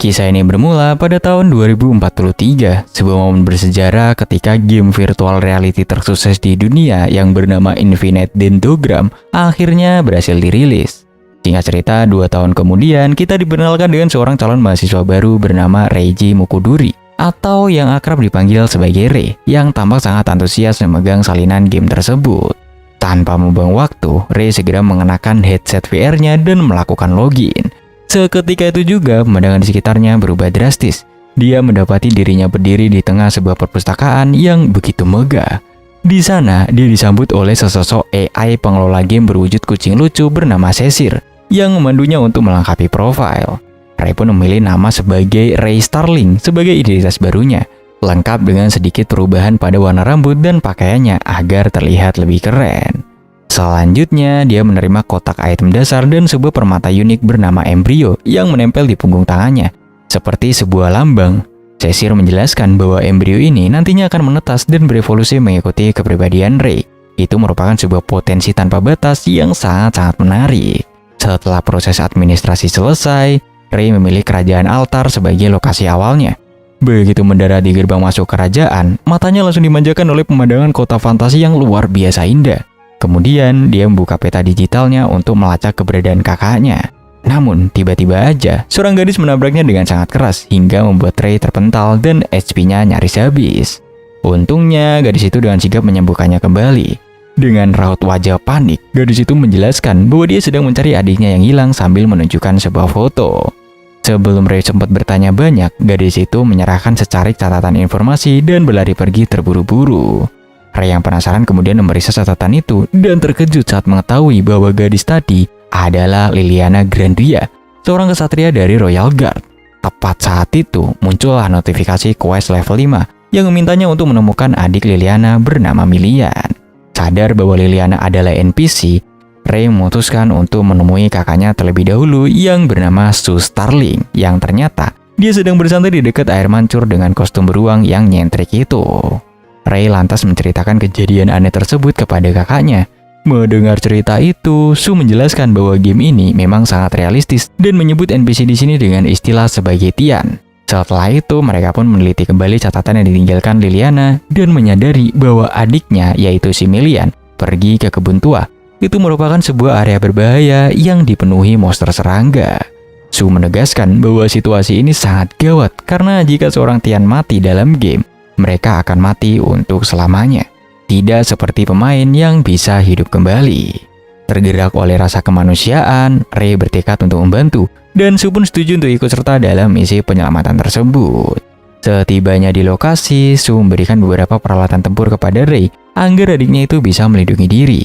Kisah ini bermula pada tahun 2043, sebuah momen bersejarah ketika game virtual reality tersukses di dunia yang bernama Infinite Dendrogram akhirnya berhasil dirilis. Singkat cerita, 2 tahun kemudian kita diperkenalkan dengan seorang calon mahasiswa baru bernama Reiji Mukuduri, atau yang akrab dipanggil sebagai Rei, yang tampak sangat antusias memegang salinan game tersebut. Tanpa membuang waktu, Rei segera mengenakan headset VR-nya dan melakukan login. Seketika itu juga pemandangan di sekitarnya berubah drastis. Dia mendapati dirinya berdiri di tengah sebuah perpustakaan yang begitu megah. Di sana, dia disambut oleh sesosok AI pengelola game berwujud kucing lucu bernama Cesir yang memandunya untuk melengkapi profil. Ray pun memilih nama sebagai Ray Starling sebagai identitas barunya, lengkap dengan sedikit perubahan pada warna rambut dan pakaiannya agar terlihat lebih keren. Selanjutnya, dia menerima kotak item dasar dan sebuah permata unik bernama Embryo yang menempel di punggung tangannya, seperti sebuah lambang. Cesir menjelaskan bahwa embrio ini nantinya akan menetas dan berevolusi mengikuti kepribadian Ray. Itu merupakan sebuah potensi tanpa batas yang sangat-sangat menarik. Setelah proses administrasi selesai, Ray memilih kerajaan Altar sebagai lokasi awalnya. Begitu mendarat di gerbang masuk kerajaan, matanya langsung dimanjakan oleh pemandangan kota fantasi yang luar biasa indah. Kemudian, dia membuka peta digitalnya untuk melacak keberadaan kakaknya. Namun, tiba-tiba aja, seorang gadis menabraknya dengan sangat keras hingga membuat Ray terpental dan HP-nya nyaris habis. Untungnya, gadis itu dengan sigap menyembuhkannya kembali. Dengan raut wajah panik, gadis itu menjelaskan bahwa dia sedang mencari adiknya yang hilang sambil menunjukkan sebuah foto. Sebelum Ray sempat bertanya banyak, gadis itu menyerahkan secarik catatan informasi dan berlari pergi terburu-buru. Ray yang penasaran kemudian memeriksa catatan itu dan terkejut saat mengetahui bahwa gadis tadi adalah Liliana Grandia, seorang kesatria dari Royal Guard. Tepat saat itu muncullah notifikasi quest level 5 yang memintanya untuk menemukan adik Liliana bernama Milian. Sadar bahwa Liliana adalah NPC, Ray memutuskan untuk menemui kakaknya terlebih dahulu yang bernama Sue Starling, yang ternyata dia sedang bersantai di dekat air mancur dengan kostum beruang yang nyentrik itu. Ray lantas menceritakan kejadian aneh tersebut kepada kakaknya. Mendengar cerita itu, Sue menjelaskan bahwa game ini memang sangat realistis dan menyebut NPC di sini dengan istilah sebagai Tian. Setelah itu, mereka pun meneliti kembali catatan yang ditinggalkan Liliana dan menyadari bahwa adiknya, yaitu si Milian, pergi ke kebun tua. Itu merupakan sebuah area berbahaya yang dipenuhi monster serangga. Sue menegaskan bahwa situasi ini sangat gawat karena jika seorang Tian mati dalam game, mereka akan mati untuk selamanya. Tidak seperti pemain yang bisa hidup kembali. Tergerak oleh rasa kemanusiaan, Ray bertekad untuk membantu, dan Sue pun setuju untuk ikut serta dalam misi penyelamatan tersebut. Setibanya di lokasi, Sue memberikan beberapa peralatan tempur kepada Ray agar adiknya itu bisa melindungi diri.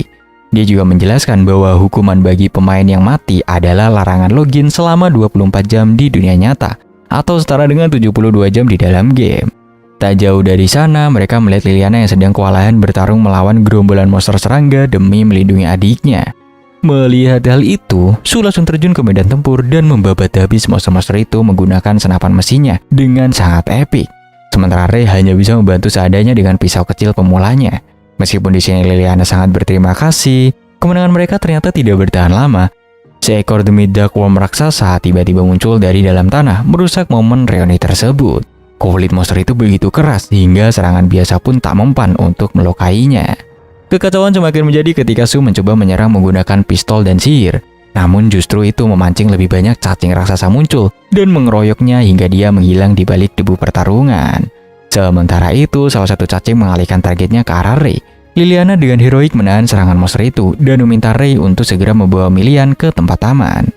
Dia juga menjelaskan bahwa hukuman bagi pemain yang mati adalah larangan login selama 24 jam di dunia nyata, atau setara dengan 72 jam di dalam game. Tak jauh dari sana, mereka melihat Liliana yang sedang kewalahan bertarung melawan gerombolan monster serangga demi melindungi adiknya. Melihat hal itu, Sue langsung terjun ke medan tempur dan membabat habis monster-monster itu menggunakan senapan mesinnya dengan sangat epik. Sementara Ray hanya bisa membantu seadanya dengan pisau kecil pemulanya. Meskipun di sini Liliana sangat berterima kasih, kemenangan mereka ternyata tidak bertahan lama. Seekor demi Darkworm raksasa tiba-tiba muncul dari dalam tanah, merusak momen reuni tersebut. Kulit monster itu begitu keras hingga serangan biasa pun tak mempan untuk melukainya. Kekacauan semakin menjadi ketika Sue mencoba menyerang menggunakan pistol dan sihir. Namun justru itu memancing lebih banyak cacing raksasa muncul dan mengeroyoknya hingga dia menghilang di balik debu pertarungan. Sementara itu, salah satu cacing mengalihkan targetnya ke arah Ray. Liliana dengan heroik menahan serangan monster itu dan meminta Ray untuk segera membawa Milian ke tempat aman.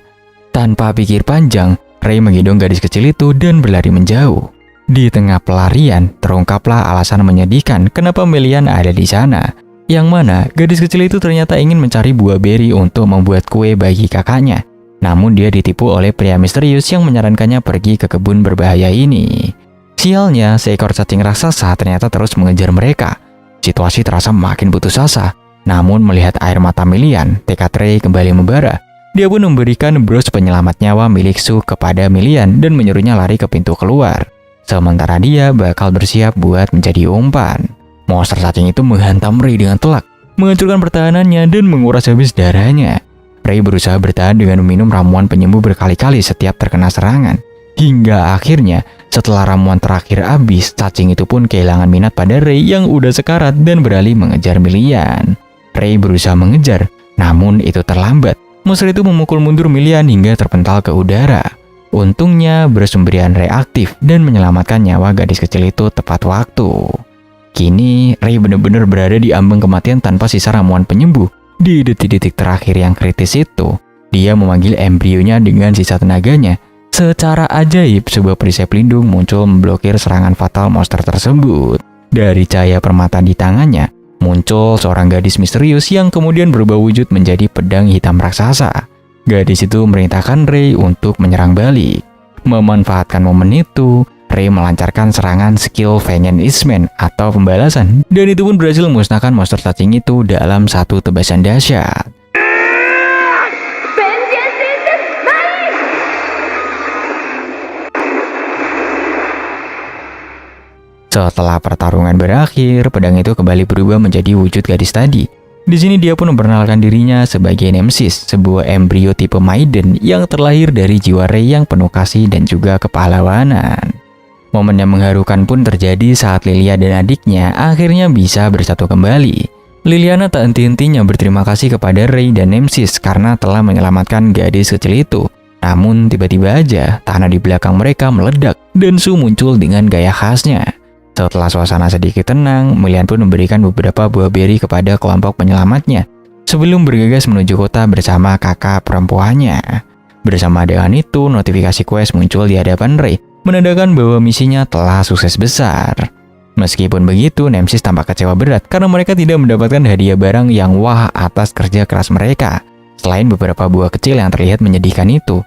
Tanpa pikir panjang, Ray menggendong gadis kecil itu dan berlari menjauh. Di tengah pelarian, terungkaplah alasan menyedihkan kenapa Milian ada di sana. Yang mana, gadis kecil itu ternyata ingin mencari buah beri untuk membuat kue bagi kakaknya. Namun dia ditipu oleh pria misterius yang menyarankannya pergi ke kebun berbahaya ini. Sialnya, seekor cacing raksasa ternyata terus mengejar mereka. Situasi terasa makin putus asa. Namun melihat air mata Milian, tekad Ray kembali membara. Dia pun memberikan bros penyelamat nyawa milik Sue kepada Milian dan menyuruhnya lari ke pintu keluar. Sementara dia bakal bersiap buat menjadi umpan. Monster cacing itu menghantam Ray dengan telak, menghancurkan pertahanannya dan menguras habis darahnya. Ray berusaha bertahan dengan meminum ramuan penyembuh berkali-kali setiap terkena serangan. Hingga akhirnya, setelah ramuan terakhir habis, cacing itu pun kehilangan minat pada Ray yang udah sekarat dan beralih mengejar Milian. Ray berusaha mengejar, namun itu terlambat. Monster itu memukul mundur Milian hingga terpental ke udara. Untungnya, burst pemberian Ray aktif dan menyelamatkan nyawa gadis kecil itu tepat waktu. Kini, Ray benar-benar berada di ambang kematian tanpa sisa ramuan penyembuh. Di detik-detik terakhir yang kritis itu, dia memanggil embrionya dengan sisa tenaganya. Secara ajaib, sebuah perisai pelindung muncul memblokir serangan fatal monster tersebut. Dari cahaya permata di tangannya, muncul seorang gadis misterius yang kemudian berubah wujud menjadi pedang hitam raksasa. Gadis itu memerintahkan Ray untuk menyerang balik. Memanfaatkan momen itu, Ray melancarkan serangan skill Vengeance Eastman atau pembalasan, dan itu pun berhasil memusnahkan monster cacing itu dalam satu tebasan dahsyat. Setelah pertarungan berakhir, pedang itu kembali berubah menjadi wujud gadis tadi. Di sini dia pun memperkenalkan dirinya sebagai Nemesis, sebuah embrio tipe Maiden yang terlahir dari jiwa Ray yang penuh kasih dan juga kepahlawanan. Momen yang mengharukan pun terjadi saat Lilia dan adiknya akhirnya bisa bersatu kembali. Liliana tak henti-hentinya berterima kasih kepada Ray dan Nemesis karena telah menyelamatkan gadis kecil itu. Namun tiba-tiba aja tanah di belakang mereka meledak dan Su muncul dengan gaya khasnya. Setelah suasana sedikit tenang, Milian pun memberikan beberapa buah beri kepada kelompok penyelamatnya sebelum bergegas menuju kota bersama kakak perempuannya. Bersama dengan itu, notifikasi quest muncul di hadapan Ray, menandakan bahwa misinya telah sukses besar. Meskipun begitu, Nemesis tampak kecewa berat karena mereka tidak mendapatkan hadiah barang yang wah atas kerja keras mereka, selain beberapa buah kecil yang terlihat menyedihkan itu.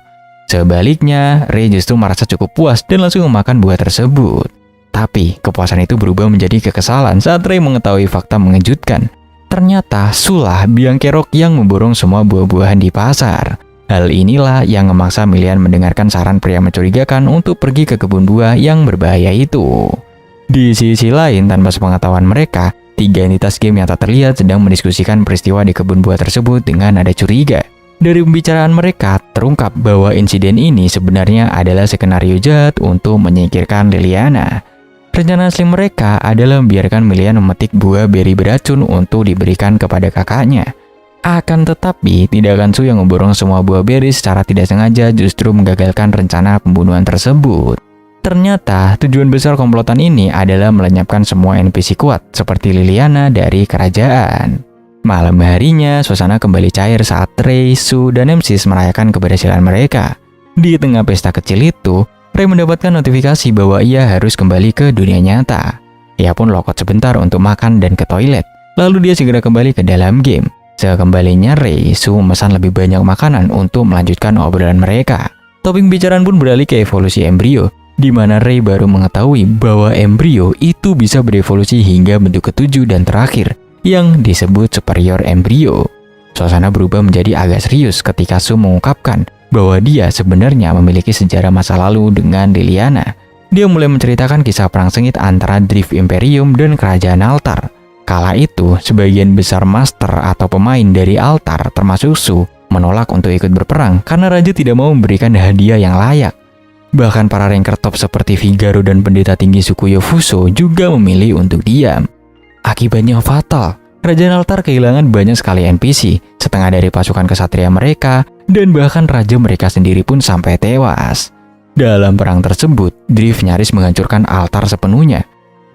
Sebaliknya, Ray justru merasa cukup puas dan langsung memakan buah tersebut. Tapi, kepuasan itu berubah menjadi kekesalan saat Ray mengetahui fakta mengejutkan. Ternyata, Sulah biang kerok yang memborong semua buah-buahan di pasar. Hal inilah yang memaksa Milian mendengarkan saran pria mencurigakan untuk pergi ke kebun buah yang berbahaya itu. Di sisi lain, tanpa sepengetahuan mereka, 3 entitas game yang tak terlihat sedang mendiskusikan peristiwa di kebun buah tersebut dengan nada curiga. Dari pembicaraan mereka, terungkap bahwa insiden ini sebenarnya adalah skenario jahat untuk menyingkirkan Liliana. Rencana asli mereka adalah membiarkan Milian memetik buah beri beracun untuk diberikan kepada kakaknya. Akan tetapi, tindakan Su yang memborong semua buah beri secara tidak sengaja justru menggagalkan rencana pembunuhan tersebut. Ternyata, tujuan besar komplotan ini adalah melenyapkan semua NPC kuat seperti Liliana dari kerajaan. Malam harinya, suasana kembali cair saat Ray, Su, dan Nemesis merayakan keberhasilan mereka. Di tengah pesta kecil itu, Ray mendapatkan notifikasi bahwa ia harus kembali ke dunia nyata. Ia pun logout sebentar untuk makan dan ke toilet. Lalu dia segera kembali ke dalam game. Sekembalinya Ray, Su memesan lebih banyak makanan untuk melanjutkan obrolan mereka. Topik pembicaraan pun beralih ke evolusi embrio, di mana Ray baru mengetahui bahwa embrio itu bisa berevolusi hingga bentuk ketujuh dan terakhir, yang disebut superior embrio. Suasana berubah menjadi agak serius ketika Su mengungkapkan bahwa dia sebenarnya memiliki sejarah masa lalu dengan Liliana. Dia mulai menceritakan kisah perang sengit antara Drift Imperium dan Kerajaan Altar. Kala itu, sebagian besar master atau pemain dari Altar termasuk Su menolak untuk ikut berperang karena Raja tidak mau memberikan hadiah yang layak. Bahkan para ranker top seperti Figaro dan pendeta tinggi suku Yofuso juga memilih untuk diam. Akibatnya fatal. Kerajaan Altar kehilangan banyak sekali NPC, setengah dari pasukan kesatria mereka, dan bahkan raja mereka sendiri pun sampai tewas. Dalam perang tersebut, Drift nyaris menghancurkan Altar sepenuhnya.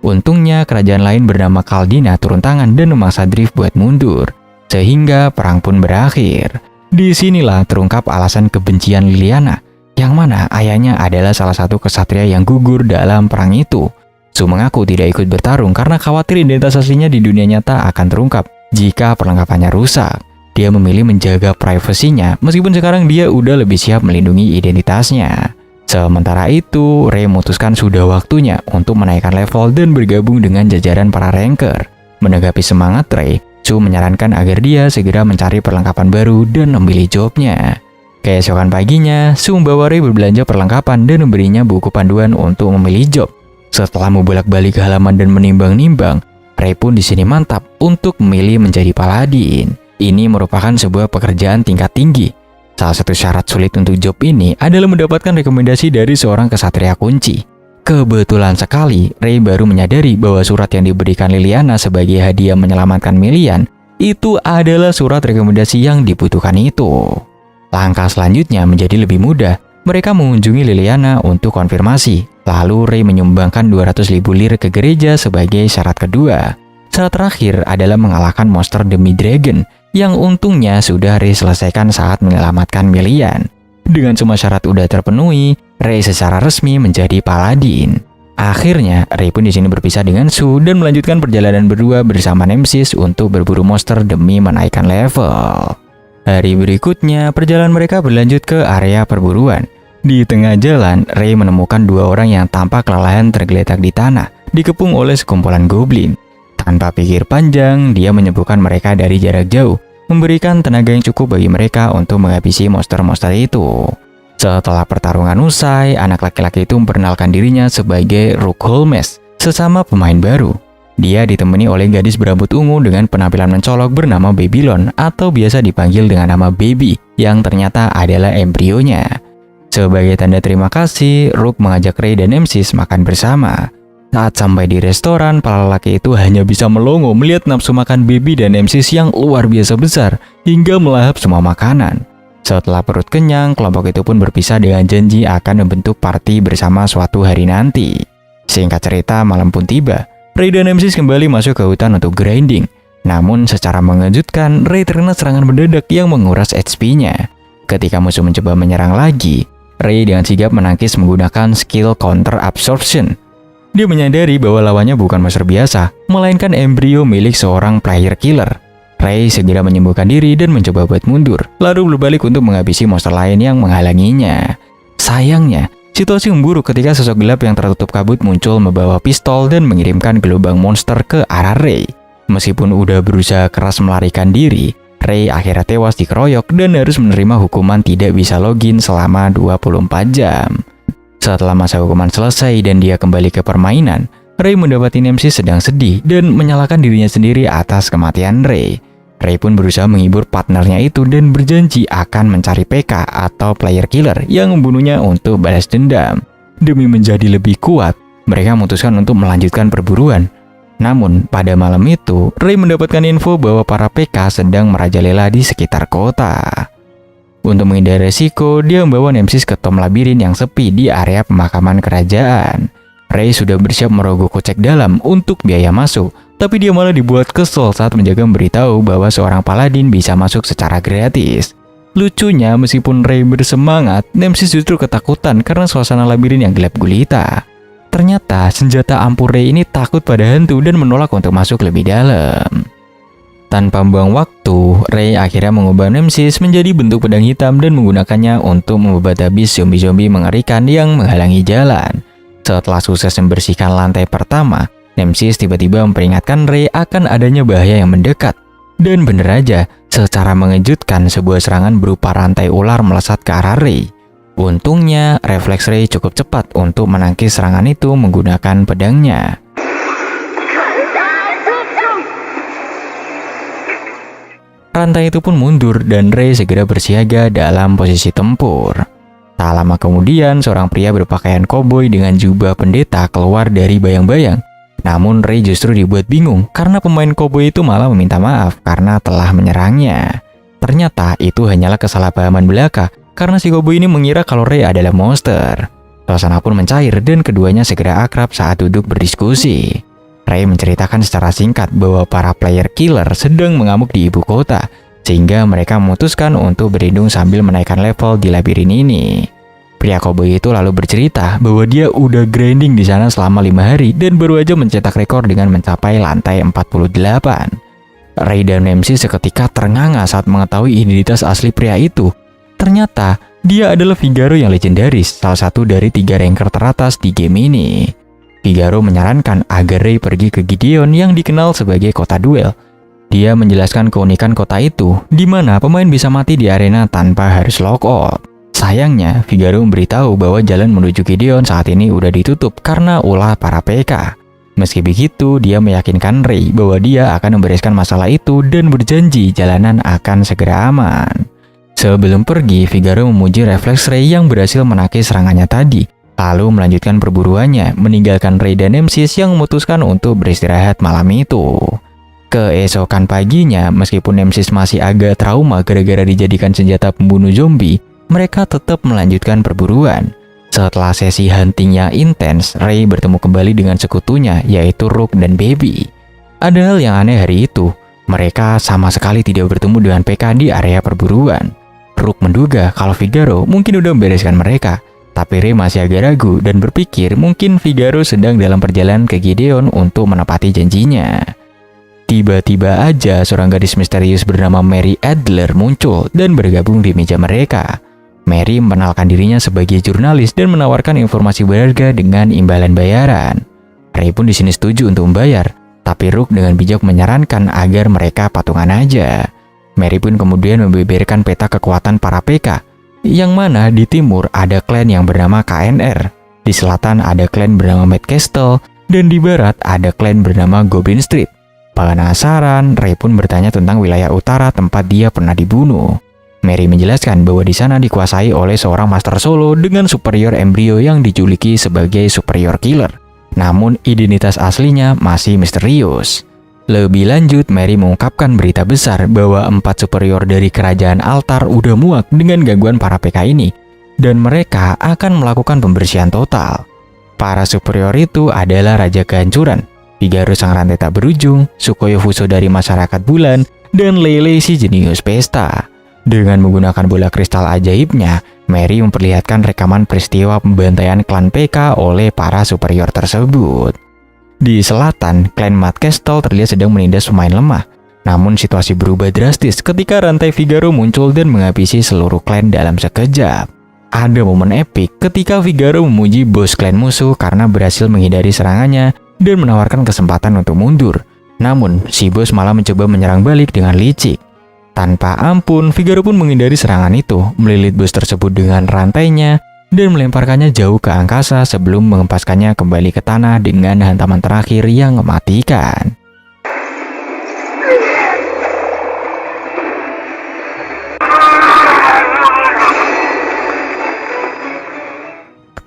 Untungnya, kerajaan lain bernama Kaldina turun tangan dan memaksa Drift buat mundur, sehingga perang pun berakhir. Disinilah terungkap alasan kebencian Liliana, yang mana ayahnya adalah salah satu kesatria yang gugur dalam perang itu. Su mengaku tidak ikut bertarung karena khawatir identitas aslinya di dunia nyata akan terungkap jika perlengkapannya rusak. Dia memilih menjaga privasinya meskipun sekarang dia udah lebih siap melindungi identitasnya. Sementara itu, Ray memutuskan sudah waktunya untuk menaikkan level dan bergabung dengan jajaran para ranker. Menanggapi semangat Ray, Su menyarankan agar dia segera mencari perlengkapan baru dan memilih jobnya. Keesokan paginya, Su membawa Ray berbelanja perlengkapan dan memberinya buku panduan untuk memilih job. Setelah membolak-balik halaman dan menimbang-nimbang, Ray pun di sini mantap untuk memilih menjadi paladin. Ini merupakan sebuah pekerjaan tingkat tinggi. Salah satu syarat sulit untuk job ini adalah mendapatkan rekomendasi dari seorang kesatria kunci. Kebetulan sekali, Ray baru menyadari bahwa surat yang diberikan Liliana sebagai hadiah menyelamatkan Melian itu adalah surat rekomendasi yang dibutuhkan itu. Langkah selanjutnya menjadi lebih mudah. Mereka mengunjungi Liliana untuk konfirmasi. Lalu Ray menyumbangkan 200.000 lir ke gereja sebagai syarat kedua. Syarat terakhir adalah mengalahkan monster demi dragon yang untungnya sudah Ray selesaikan saat menyelamatkan Melian. Dengan semua syarat udah terpenuhi, Ray secara resmi menjadi paladin. Akhirnya, Ray pun di sini berpisah dengan Sue dan melanjutkan perjalanan berdua bersama Nemesis untuk berburu monster demi menaikkan level. Hari berikutnya, perjalanan mereka berlanjut ke area perburuan. Di tengah jalan, Ray menemukan dua orang yang tampak kelelahan tergeletak di tanah, dikepung oleh sekumpulan goblin. Tanpa pikir panjang, dia menyembuhkan mereka dari jarak jauh, memberikan tenaga yang cukup bagi mereka untuk menghabisi monster-monster itu. Setelah pertarungan usai, anak laki-laki itu memperkenalkan dirinya sebagai Rook Holmes, sesama pemain baru. Dia ditemani oleh gadis berambut ungu dengan penampilan mencolok bernama Babylon atau biasa dipanggil dengan nama Baby, yang ternyata adalah embrionya. Sebagai tanda terima kasih, Rook mengajak Ray dan Nemesis makan bersama. Saat sampai di restoran, para lelaki itu hanya bisa melongo melihat nafsu makan Baby dan Nemesis yang luar biasa besar hingga melahap semua makanan. Setelah perut kenyang, kelompok itu pun berpisah dengan janji akan membentuk party bersama suatu hari nanti. Singkat cerita, malam pun tiba. Ray dan Nemesis kembali masuk ke hutan untuk grinding. Namun secara mengejutkan, Ray terkena serangan mendadak yang menguras HP-nya. Ketika musuh mencoba menyerang lagi, Ray dengan sigap menangkis menggunakan skill counter absorption. Dia menyadari bahwa lawannya bukan monster biasa, melainkan embrio milik seorang player killer. Ray segera menyembuhkan diri dan mencoba buat mundur, lalu berbalik untuk menghabisi monster lain yang menghalanginya. Sayangnya, situasi memburuk ketika sosok gelap yang tertutup kabut muncul membawa pistol dan mengirimkan gelombang monster ke arah Ray. Meskipun udah berusaha keras melarikan diri, Ray akhirnya tewas dikeroyok dan harus menerima hukuman tidak bisa login selama 24 jam. Setelah masa hukuman selesai dan dia kembali ke permainan, Ray mendapati Nemesis sedang sedih dan menyalahkan dirinya sendiri atas kematian Ray. Ray pun berusaha menghibur partnernya itu dan berjanji akan mencari PK atau player killer yang membunuhnya untuk balas dendam. Demi menjadi lebih kuat, mereka memutuskan untuk melanjutkan perburuan. Namun, pada malam itu, Ray mendapatkan info bahwa para PK sedang merajalela di sekitar kota. Untuk menghindari resiko, dia membawa Nemesis ke tom labirin yang sepi di area pemakaman kerajaan. Ray sudah bersiap merogoh kocek dalam untuk biaya masuk, tapi dia malah dibuat kesel saat menjaga memberitahu bahwa seorang paladin bisa masuk secara gratis. Lucunya, meskipun Ray bersemangat, Nemesis justru ketakutan karena suasana labirin yang gelap gulita. Ternyata, senjata ampuh Ray ini takut pada hantu dan menolak untuk masuk lebih dalam. Tanpa membuang waktu, Ray akhirnya mengubah Nemesis menjadi bentuk pedang hitam dan menggunakannya untuk membabat habis zombie-zombie mengerikan yang menghalangi jalan. Setelah sukses membersihkan lantai pertama, Nemesis tiba-tiba memperingatkan Ray akan adanya bahaya yang mendekat. Dan bener aja, secara mengejutkan sebuah serangan berupa rantai ular melesat ke arah Ray. Untungnya, refleks Ray cukup cepat untuk menangkis serangan itu menggunakan pedangnya. Rantai itu pun mundur dan Ray segera bersiaga dalam posisi tempur. Tak lama kemudian, seorang pria berpakaian koboi dengan jubah pendeta keluar dari bayang-bayang. Namun Ray justru dibuat bingung karena pemain koboi itu malah meminta maaf karena telah menyerangnya. Ternyata itu hanyalah kesalahpahaman belaka karena si koboi ini mengira kalau Ray adalah monster. Suasana pun mencair dan keduanya segera akrab saat duduk berdiskusi. Ray menceritakan secara singkat bahwa para player killer sedang mengamuk di ibu kota, sehingga mereka memutuskan untuk berlindung sambil menaikkan level di labirin ini. Pria koboi itu lalu bercerita bahwa dia udah grinding di sana selama 5 hari dan baru aja mencetak rekor dengan mencapai lantai 48. Ray dan Nemesis seketika ternganga saat mengetahui identitas asli pria itu. Ternyata dia adalah Figaro yang legendaris, salah satu dari 3 ranker teratas di game ini. Figaro menyarankan agar Ray pergi ke Gideon yang dikenal sebagai kota duel. Dia menjelaskan keunikan kota itu, di mana pemain bisa mati di arena tanpa harus lockout. Sayangnya, Figaro memberitahu bahwa jalan menuju Gideon saat ini udah ditutup karena ulah para PK. Meski begitu, dia meyakinkan Ray bahwa dia akan membereskan masalah itu dan berjanji jalanan akan segera aman. Sebelum pergi, Figaro memuji refleks Ray yang berhasil menakis serangannya tadi, lalu melanjutkan perburuannya, meninggalkan Ray dan Nemesis yang memutuskan untuk beristirahat malam itu. Keesokan paginya, meskipun Nemesis masih agak trauma gara-gara dijadikan senjata pembunuh zombie, mereka tetap melanjutkan perburuan. Setelah sesi huntingnya intens, Ray bertemu kembali dengan sekutunya, yaitu Rook dan Baby. Ada hal yang aneh hari itu, mereka sama sekali tidak bertemu dengan PK di area perburuan. Rook menduga kalau Figaro mungkin udah membereskan mereka, tapi Ray masih agak ragu dan berpikir mungkin Figaro sedang dalam perjalanan ke Gideon untuk menepati janjinya. Tiba-tiba aja seorang gadis misterius bernama Mary Adler muncul dan bergabung di meja mereka. Mary mengenalkan dirinya sebagai jurnalis dan menawarkan informasi berharga dengan imbalan bayaran. Ray pun di sini setuju untuk membayar, tapi Rook dengan bijak menyarankan agar mereka patungan aja. Mary pun kemudian membeberkan peta kekuatan para PK, yang mana di timur ada klan yang bernama KNR, di selatan ada klan bernama Mad Castle, dan di barat ada klan bernama Goblin Street. Penasaran, Ray pun bertanya tentang wilayah utara tempat dia pernah dibunuh. Mary menjelaskan bahwa di sana dikuasai oleh seorang Master Solo dengan superior embrio yang dijuluki sebagai superior killer. Namun identitas aslinya masih misterius. Lebih lanjut, Mary mengungkapkan berita besar bahwa 4 superior dari kerajaan Altar udah muak dengan gangguan para PK ini, dan mereka akan melakukan pembersihan total. Para superior itu adalah Raja Kehancuran, Figaro sang rantai tak berujung, Sukoyo Fuso dari Masyarakat Bulan, dan Lele si jenius pesta. Dengan menggunakan bola kristal ajaibnya, Mary memperlihatkan rekaman peristiwa pembantaian klan PK oleh para superior tersebut. Di selatan, klan Mad Castle terlihat sedang menindas pemain lemah. Namun situasi berubah drastis ketika rantai Figaro muncul dan menghabisi seluruh klan dalam sekejap. Ada momen epik ketika Figaro memuji bos klan musuh karena berhasil menghindari serangannya dan menawarkan kesempatan untuk mundur. Namun, si bos malah mencoba menyerang balik dengan licik. Tanpa ampun, Figaro pun menghindari serangan itu, melilit bos tersebut dengan rantainya, dan melemparkannya jauh ke angkasa sebelum mengempaskannya kembali ke tanah dengan hantaman terakhir yang mematikan.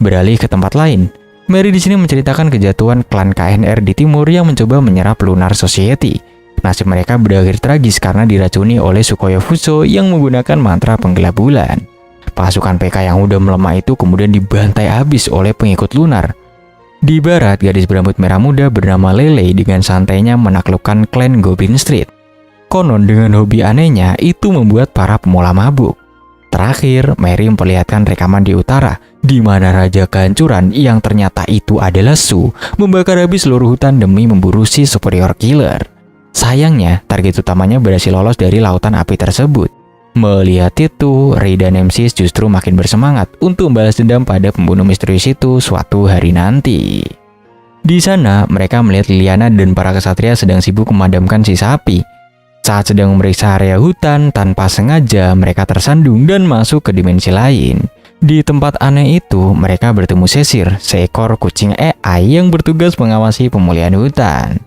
Beralih ke tempat lain, Mary di sini menceritakan kejatuhan klan KNR di timur yang mencoba menyerap Lunar Society. Nasib mereka berakhir tragis karena diracuni oleh Sukoyo Fuso yang menggunakan mantra penggelap bulan. Pasukan PK yang udah melemah itu kemudian dibantai habis oleh pengikut Lunar. Di barat, gadis berambut merah muda bernama Lele dengan santainya menaklukkan klan Goblin Street. Konon dengan hobi anehnya itu membuat para pemula mabuk. Terakhir, Mary memperlihatkan rekaman di utara, di mana Raja Kehancuran yang ternyata itu adalah Su membakar habis seluruh hutan demi memburu si superior killer. Sayangnya, target utamanya berhasil lolos dari lautan api tersebut. Melihat itu, Ray dan Nemesis justru makin bersemangat untuk membalas dendam pada pembunuh misterius itu suatu hari nanti. Di sana, mereka melihat Liliana dan para kesatria sedang sibuk memadamkan sisa api. Saat sedang memeriksa area hutan, tanpa sengaja mereka tersandung dan masuk ke dimensi lain. Di tempat aneh itu, mereka bertemu Sesir, seekor kucing AI yang bertugas mengawasi pemulihan hutan.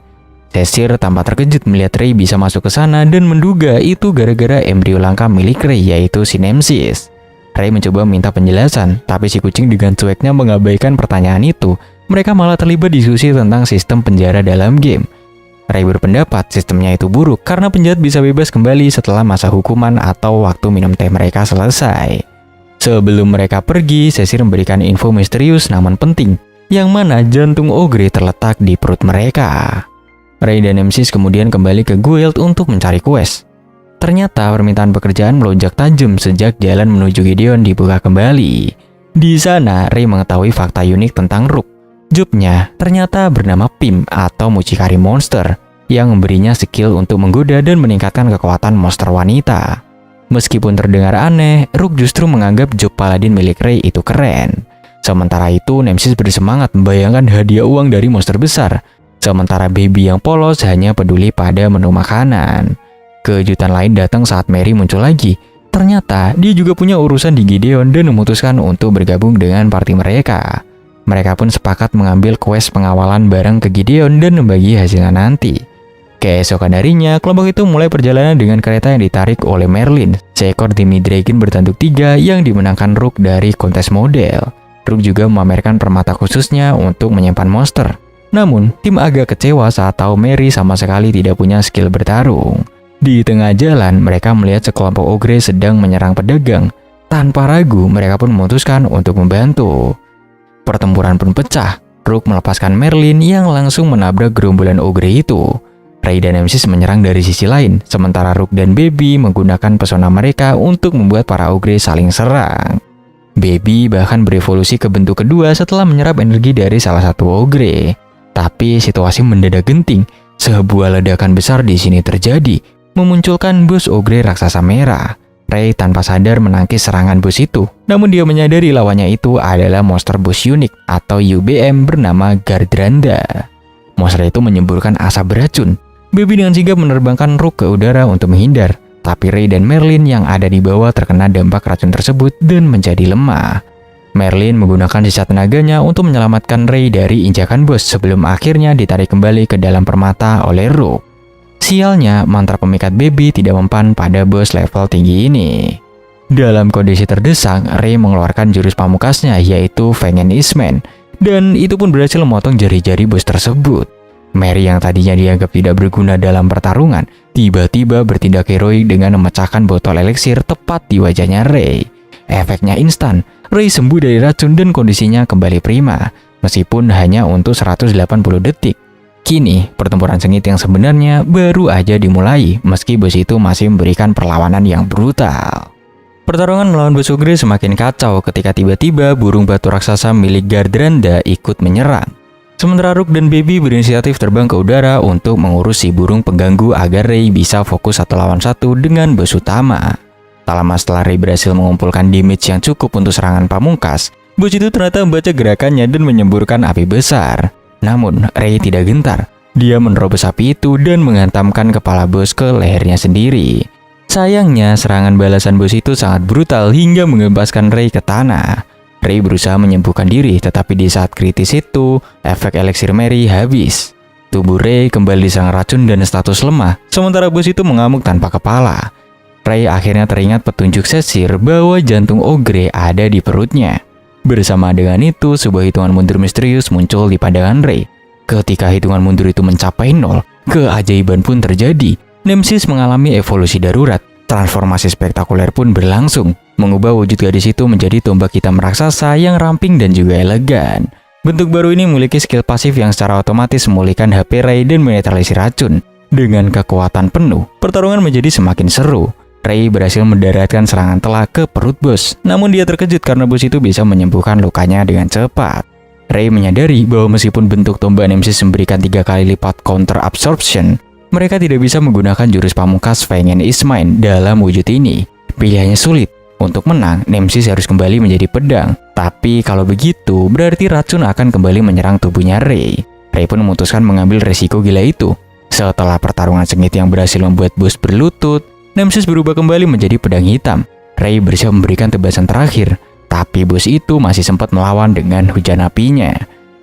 Sesir tampak terkejut melihat Ray bisa masuk ke sana dan menduga itu gara-gara embrio langka milik Ray, yaitu si Nemesis. Ray mencoba minta penjelasan, tapi si kucing dengan cueknya mengabaikan pertanyaan itu. Mereka malah terlibat diskusi tentang sistem penjara dalam game. Ray berpendapat sistemnya itu buruk karena penjahat bisa bebas kembali setelah masa hukuman atau waktu minum teh mereka selesai. Sebelum mereka pergi, Sesir memberikan info misterius namun penting, yang mana jantung Ogre terletak di perut mereka. Ray dan Nemesis kemudian kembali ke guild untuk mencari quest. Ternyata permintaan pekerjaan melonjak tajam sejak jalan menuju Gideon dibuka kembali. Di sana, Ray mengetahui fakta unik tentang Rook. Jobnya ternyata bernama Pim atau mucikari monster, yang memberinya skill untuk menggoda dan meningkatkan kekuatan monster wanita. Meskipun terdengar aneh, Rook justru menganggap job paladin milik Ray itu keren. Sementara itu, Nemesis bersemangat membayangkan hadiah uang dari monster besar. Sementara Baby yang polos hanya peduli pada menu makanan. Kejutan lain datang saat Mary muncul lagi. Ternyata dia juga punya urusan di Gideon dan memutuskan untuk bergabung dengan party mereka. Mereka pun sepakat mengambil quest pengawalan bareng ke Gideon dan membagi hasilnya nanti. Keesokan harinya, kelompok itu mulai perjalanan dengan kereta yang ditarik oleh Merlin, seekor Demi Dragon bertanduk 3 yang dimenangkan Rook dari kontes model. Rook juga memamerkan permata khususnya untuk menyimpan monster. Namun, tim agak kecewa saat tahu Mary sama sekali tidak punya skill bertarung. Di tengah jalan, mereka melihat sekelompok ogre sedang menyerang pedagang. Tanpa ragu, mereka pun memutuskan untuk membantu. Pertempuran pun pecah. Rook melepaskan Merlin yang langsung menabrak gerombolan ogre itu. Ray dan Nemesis menyerang dari sisi lain, sementara Rook dan Baby menggunakan pesona mereka untuk membuat para ogre saling serang. Baby bahkan berevolusi ke bentuk kedua setelah menyerap energi dari salah satu ogre. Tapi situasi mendadak genting. Sebuah ledakan besar di sini terjadi, memunculkan bos ogre raksasa merah. Ray tanpa sadar menangkis serangan bos itu, namun dia menyadari lawannya itu adalah monster bos unik atau UBM bernama Gardranda. Monster itu menyemburkan asap beracun. Baby dengan sigap menerbangkan Rook ke udara untuk menghindar, tapi Ray dan Merlin yang ada di bawah terkena dampak racun tersebut dan menjadi lemah. Merlin menggunakan sisa tenaganya untuk menyelamatkan Ray dari injakan bos sebelum akhirnya ditarik kembali ke dalam permata oleh Rook. Sialnya, mantra pemikat Baby tidak mempan pada bos level tinggi ini. Dalam kondisi terdesak, Ray mengeluarkan jurus pamukasnya yaitu Fangen Eastman, dan itu pun berhasil memotong jari-jari bos tersebut. Mary yang tadinya dianggap tidak berguna dalam pertarungan, tiba-tiba bertindak heroik dengan memecahkan botol eliksir tepat di wajahnya Ray. Efeknya instan, Ray sembuh dari racun dan kondisinya kembali prima, meskipun hanya untuk 180 detik. Kini, pertempuran sengit yang sebenarnya baru aja dimulai, meski bos itu masih memberikan perlawanan yang brutal. Pertarungan melawan bos ogre semakin kacau ketika tiba-tiba burung batu raksasa milik Gardranda ikut menyerang. Sementara Rook dan Baby berinisiatif terbang ke udara untuk mengurus si burung pengganggu agar Ray bisa fokus 1 lawan 1 dengan bos utama. Tak lama setelah Ray berhasil mengumpulkan damage yang cukup untuk serangan pamungkas, bos itu ternyata membaca gerakannya dan menyemburkan api besar. Namun, Ray tidak gentar. Dia menerobos api itu dan menghantamkan kepala bos ke lehernya sendiri. Sayangnya, serangan balasan bos itu sangat brutal hingga mengempaskan Ray ke tanah. Ray berusaha menyembuhkan diri, tetapi di saat kritis itu, efek eliksir Mary habis. Tubuh Ray kembali diserang racun dan status lemah, sementara bos itu mengamuk tanpa kepala. Ray akhirnya teringat petunjuk Sesir bahwa jantung ogre ada di perutnya. Bersama dengan itu, sebuah hitungan mundur misterius muncul di pandangan Ray. Ketika hitungan mundur itu mencapai 0, keajaiban pun terjadi. Nemesis mengalami evolusi darurat. Transformasi spektakuler pun berlangsung, mengubah wujud gadis itu menjadi tombak hitam raksasa yang ramping dan juga elegan. Bentuk baru ini memiliki skill pasif yang secara otomatis memulihkan HP Ray dan menetralisir racun. Dengan kekuatan penuh, pertarungan menjadi semakin seru. Ray berhasil mendaratkan serangan telak ke perut bos, namun dia terkejut karena bos itu bisa menyembuhkan lukanya dengan cepat. Ray menyadari bahwa meskipun bentuk tombak Nemesis memberikan 3 kali lipat counter absorption, mereka tidak bisa menggunakan jurus pamungkas Fangen Eastman dalam wujud ini. Pilihannya sulit. Untuk menang, Nemesis harus kembali menjadi pedang. Tapi kalau begitu, berarti racun akan kembali menyerang tubuhnya Ray. Ray pun memutuskan mengambil resiko gila itu. Setelah pertarungan sengit yang berhasil membuat bos berlutut, Nemesis berubah kembali menjadi pedang hitam. Ray bersiap memberikan tebasan terakhir, tapi bos itu masih sempat melawan dengan hujan apinya.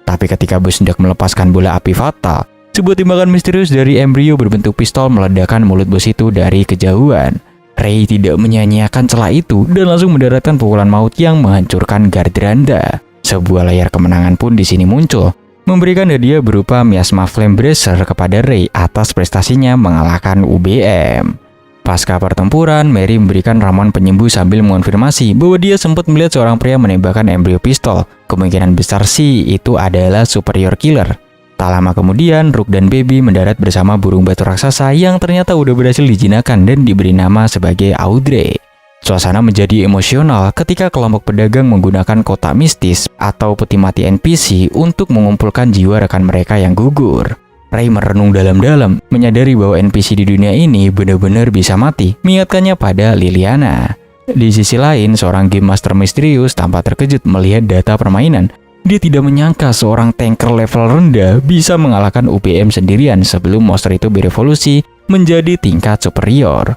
Tapi ketika bos hendak melepaskan bola api fatal, sebuah tembakan misterius dari embrio berbentuk pistol meledakkan mulut bos itu dari kejauhan. Ray tidak menyia-nyiakan celah itu dan langsung mendaratkan pukulan maut yang menghancurkan Gardranda. Sebuah layar kemenangan pun di sini muncul, memberikan hadiah berupa Miasma Flame Bracer kepada Ray atas prestasinya mengalahkan UBM. Pasca pertempuran, Mary memberikan ramuan penyembuh sambil mengonfirmasi bahwa dia sempat melihat seorang pria menembakkan embrio pistol. Kemungkinan besar sih itu adalah superior killer. Tak lama kemudian, Rook dan Baby mendarat bersama burung batu raksasa yang ternyata udah berhasil dijinakan dan diberi nama sebagai Audrey. Suasana menjadi emosional ketika kelompok pedagang menggunakan kotak mistis atau peti mati NPC untuk mengumpulkan jiwa rekan mereka yang gugur. Ray merenung dalam-dalam, menyadari bahwa NPC di dunia ini benar-benar bisa mati, mengingatkannya pada Liliana. Di sisi lain, seorang game master misterius tampak terkejut melihat data permainan. Dia tidak menyangka seorang tanker level rendah bisa mengalahkan UBM sendirian sebelum monster itu berevolusi menjadi tingkat superior.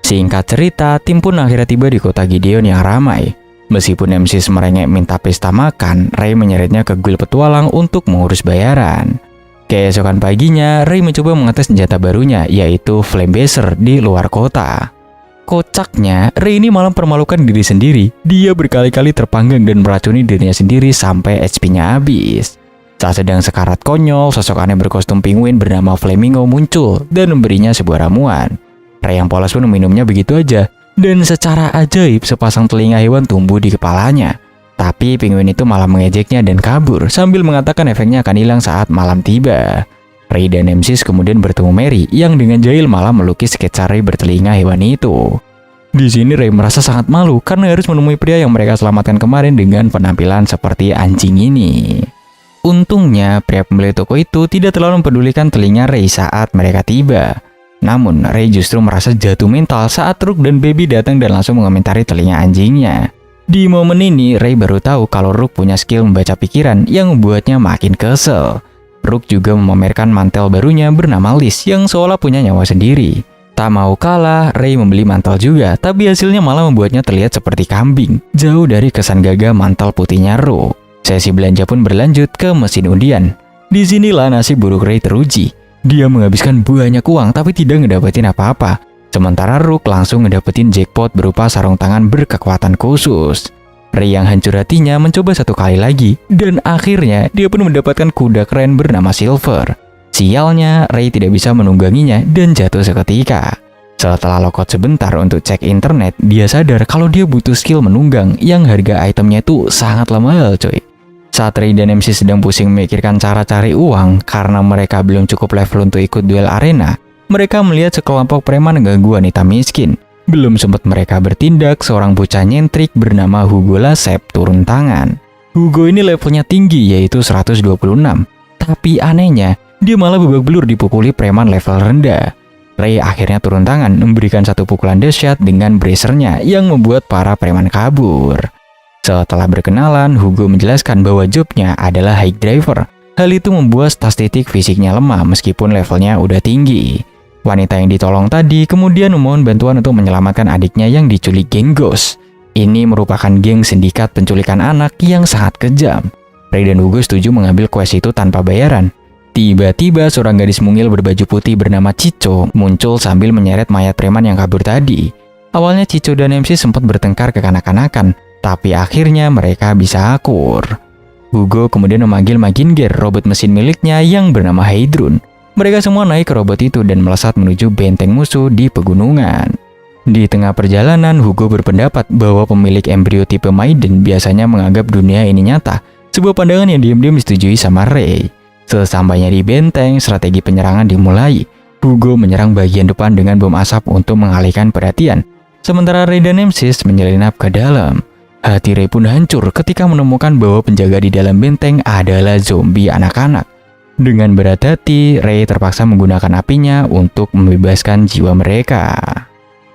Singkat cerita, tim pun akhirnya tiba di kota Gideon yang ramai. Meskipun Nemesis merengek minta pesta makan, Ray menyeretnya ke guild petualang untuk mengurus bayaran. Keesokan paginya, Ray mencoba mengetes senjata barunya, yaitu Flamebaser di luar kota. Kocaknya, Ray ini malah mempermalukan diri sendiri. Dia berkali-kali terpanggang dan meracuni dirinya sendiri sampai HP-nya habis. Saat sedang sekarat konyol, sosok aneh berkostum penguin bernama Flamingo muncul dan memberinya sebuah ramuan. Ray yang polos pun meminumnya begitu aja, dan secara ajaib sepasang telinga hewan tumbuh di kepalanya. Tapi penguin itu malah mengejeknya dan kabur sambil mengatakan efeknya akan hilang saat malam tiba. Ray dan Nemesis kemudian bertemu Mary yang dengan jahil malah melukis sketsa Ray bertelinga hewan itu. Di sini Ray merasa sangat malu karena harus menemui pria yang mereka selamatkan kemarin dengan penampilan seperti anjing ini. Untungnya pria pembeli toko itu tidak terlalu mempedulikan telinga Ray saat mereka tiba. Namun Ray justru merasa jatuh mental saat Rook dan Baby datang dan langsung mengomentari telinga anjingnya. Di momen ini, Ray baru tahu kalau Rook punya skill membaca pikiran yang membuatnya makin kesel. Rook juga memamerkan mantel barunya bernama Liz yang seolah punya nyawa sendiri. Tak mau kalah, Ray membeli mantel juga, tapi hasilnya malah membuatnya terlihat seperti kambing, jauh dari kesan gagah mantel putihnya Rook. Sesi belanja pun berlanjut ke mesin undian. Disinilah nasib buruk Ray teruji. Dia menghabiskan banyak uang tapi tidak ngedapetin apa-apa. Sementara Rook langsung ngedapetin jackpot berupa sarung tangan berkekuatan khusus. Ray yang hancur hatinya mencoba satu kali lagi, dan akhirnya dia pun mendapatkan kuda keren bernama Silver. Sialnya, Ray tidak bisa menungganginya dan jatuh seketika. Setelah logout sebentar untuk cek internet, dia sadar kalau dia butuh skill menunggang yang harga itemnya itu sangat mahal coy. Saat Ray dan MC sedang pusing memikirkan cara cari uang karena mereka belum cukup level untuk ikut duel arena, mereka melihat sekelompok preman ganggu wanita miskin. Belum sempat mereka bertindak, seorang bocah nyentrik bernama Hugo Lasep turun tangan. Hugo ini levelnya tinggi yaitu 126. Tapi anehnya, dia malah babak belur dipukuli preman level rendah. Ray akhirnya turun tangan memberikan satu pukulan dahsyat dengan bracernya yang membuat para preman kabur. Setelah berkenalan, Hugo menjelaskan bahwa jobnya adalah high driver. Hal itu membuat statistik fisiknya lemah meskipun levelnya udah tinggi. Wanita yang ditolong tadi kemudian memohon bantuan untuk menyelamatkan adiknya yang diculik geng Ghost. Ini merupakan geng sindikat penculikan anak yang sangat kejam. Ray dan Hugo setuju mengambil quest itu tanpa bayaran. Tiba-tiba seorang gadis mungil berbaju putih bernama Chicho muncul sambil menyeret mayat preman yang kabur tadi. Awalnya Chicho dan MC sempat bertengkar kekanak-kanakan, tapi akhirnya mereka bisa akur. Hugo kemudian memanggil Maginger, robot mesin miliknya yang bernama Hydrun. Mereka semua naik ke robot itu dan melesat menuju benteng musuh di pegunungan. Di tengah perjalanan, Hugo berpendapat bahwa pemilik embrio tipe Maiden biasanya menganggap dunia ini nyata, sebuah pandangan yang diam-diam disetujui sama Ray. Sesampainya di benteng, strategi penyerangan dimulai. Hugo menyerang bagian depan dengan bom asap untuk mengalihkan perhatian, sementara Ray dan Nemesis menyelinap ke dalam. Hati Ray pun hancur ketika menemukan bahwa penjaga di dalam benteng adalah zombie anak-anak. Dengan berat hati, Ray terpaksa menggunakan apinya untuk membebaskan jiwa mereka.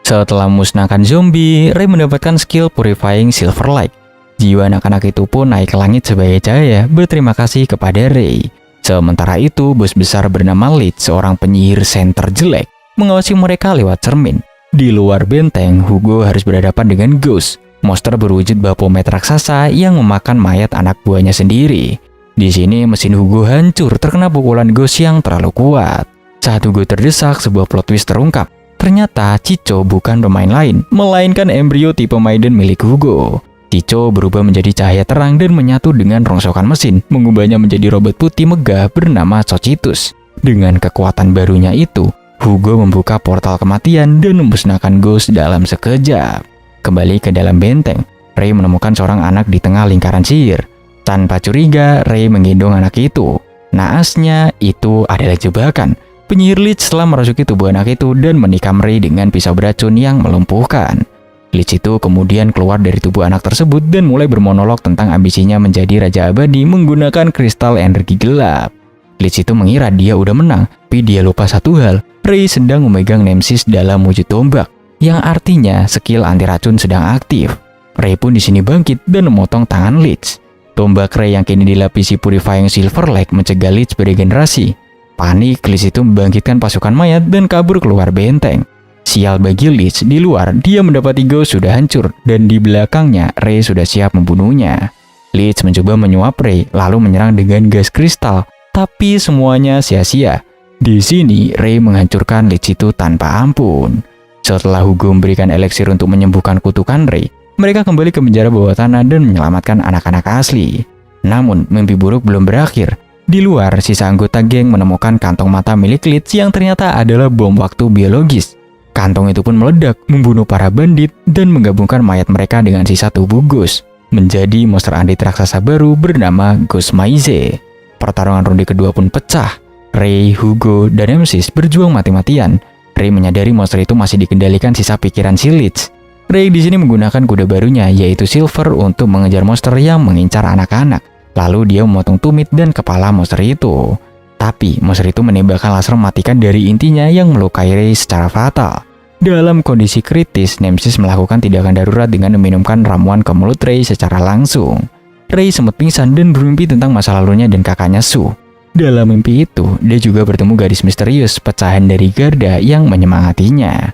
Setelah memusnahkan zombie, Ray mendapatkan skill Purifying Silver Light. Jiwa anak-anak itu pun naik ke langit sebagai cahaya berterima kasih kepada Ray. Sementara itu, bos besar bernama Leeds, seorang penyihir senter jelek, mengawasi mereka lewat cermin. Di luar benteng, Hugo harus berhadapan dengan Ghost, monster berwujud Baphomet raksasa yang memakan mayat anak buahnya sendiri. Di sini mesin Hugo hancur terkena pukulan Ghost yang terlalu kuat. Saat Hugo terdesak, sebuah plot twist terungkap. Ternyata Chicho bukan pemain lain, melainkan embrio tipe Maiden milik Hugo. Chicho berubah menjadi cahaya terang dan menyatu dengan rongsokan mesin, mengubahnya menjadi robot putih megah bernama Socitus. Dengan kekuatan barunya itu, Hugo membuka portal kematian dan memusnahkan Ghost dalam sekejap. Kembali ke dalam benteng, Ray menemukan seorang anak di tengah lingkaran sihir. Tanpa curiga, Ray menggendong anak itu. Naasnya, itu adalah jebakan. Penyihir Leeds telah merasuki tubuh anak itu dan menikam Ray dengan pisau beracun yang melumpuhkan. Leeds itu kemudian keluar dari tubuh anak tersebut dan mulai bermonolog tentang ambisinya menjadi Raja Abadi menggunakan kristal energi gelap. Leeds itu mengira dia udah menang, tapi dia lupa satu hal. Ray sedang memegang Nemesis dalam wujud tombak, yang artinya skill anti racun sedang aktif. Ray pun di sini bangkit dan memotong tangan Leeds. Tombak Ray yang kini dilapisi Purifying Silver Light mencegah Leeds beregenerasi. Panik, Leeds itu membangkitkan pasukan mayat dan kabur keluar benteng. Sial bagi Leeds, di luar dia mendapati Ghost sudah hancur dan di belakangnya Ray sudah siap membunuhnya. Leeds mencoba menyuap Ray lalu menyerang dengan gas kristal, Tapi semuanya sia-sia. Di sini, Ray menghancurkan Leech itu tanpa ampun. Setelah Hugo memberikan eliksir untuk menyembuhkan kutukan Ray, mereka kembali ke penjara bawah tanah dan menyelamatkan anak-anak asli. Namun, mimpi buruk belum berakhir. Di luar, sisa anggota geng menemukan kantong mata milik Leech yang ternyata adalah bom waktu biologis. Kantong itu pun meledak, membunuh para bandit, dan menggabungkan mayat mereka dengan sisa tubuh Ghost, menjadi monster undead raksasa baru bernama Ghostmaze. Pertarungan ronde kedua pun pecah. Ray, Hugo, dan Nemesis berjuang mati-matian. Ray menyadari monster itu masih dikendalikan sisa pikiran si Leech. Ray di sini menggunakan kuda barunya, yaitu Silver, untuk mengejar monster yang mengincar anak-anak. Lalu dia memotong tumit dan kepala monster itu. Tapi monster itu menembakkan laser mematikan dari intinya yang melukai Ray secara fatal. Dalam kondisi kritis, Nemesis melakukan tindakan darurat dengan meminumkan ramuan ke mulut Ray secara langsung. Ray sempat pingsan dan bermimpi tentang masa lalunya dan kakaknya Sue. Dalam mimpi itu, dia juga bertemu gadis misterius pecahan dari Garda yang menyemangatinya.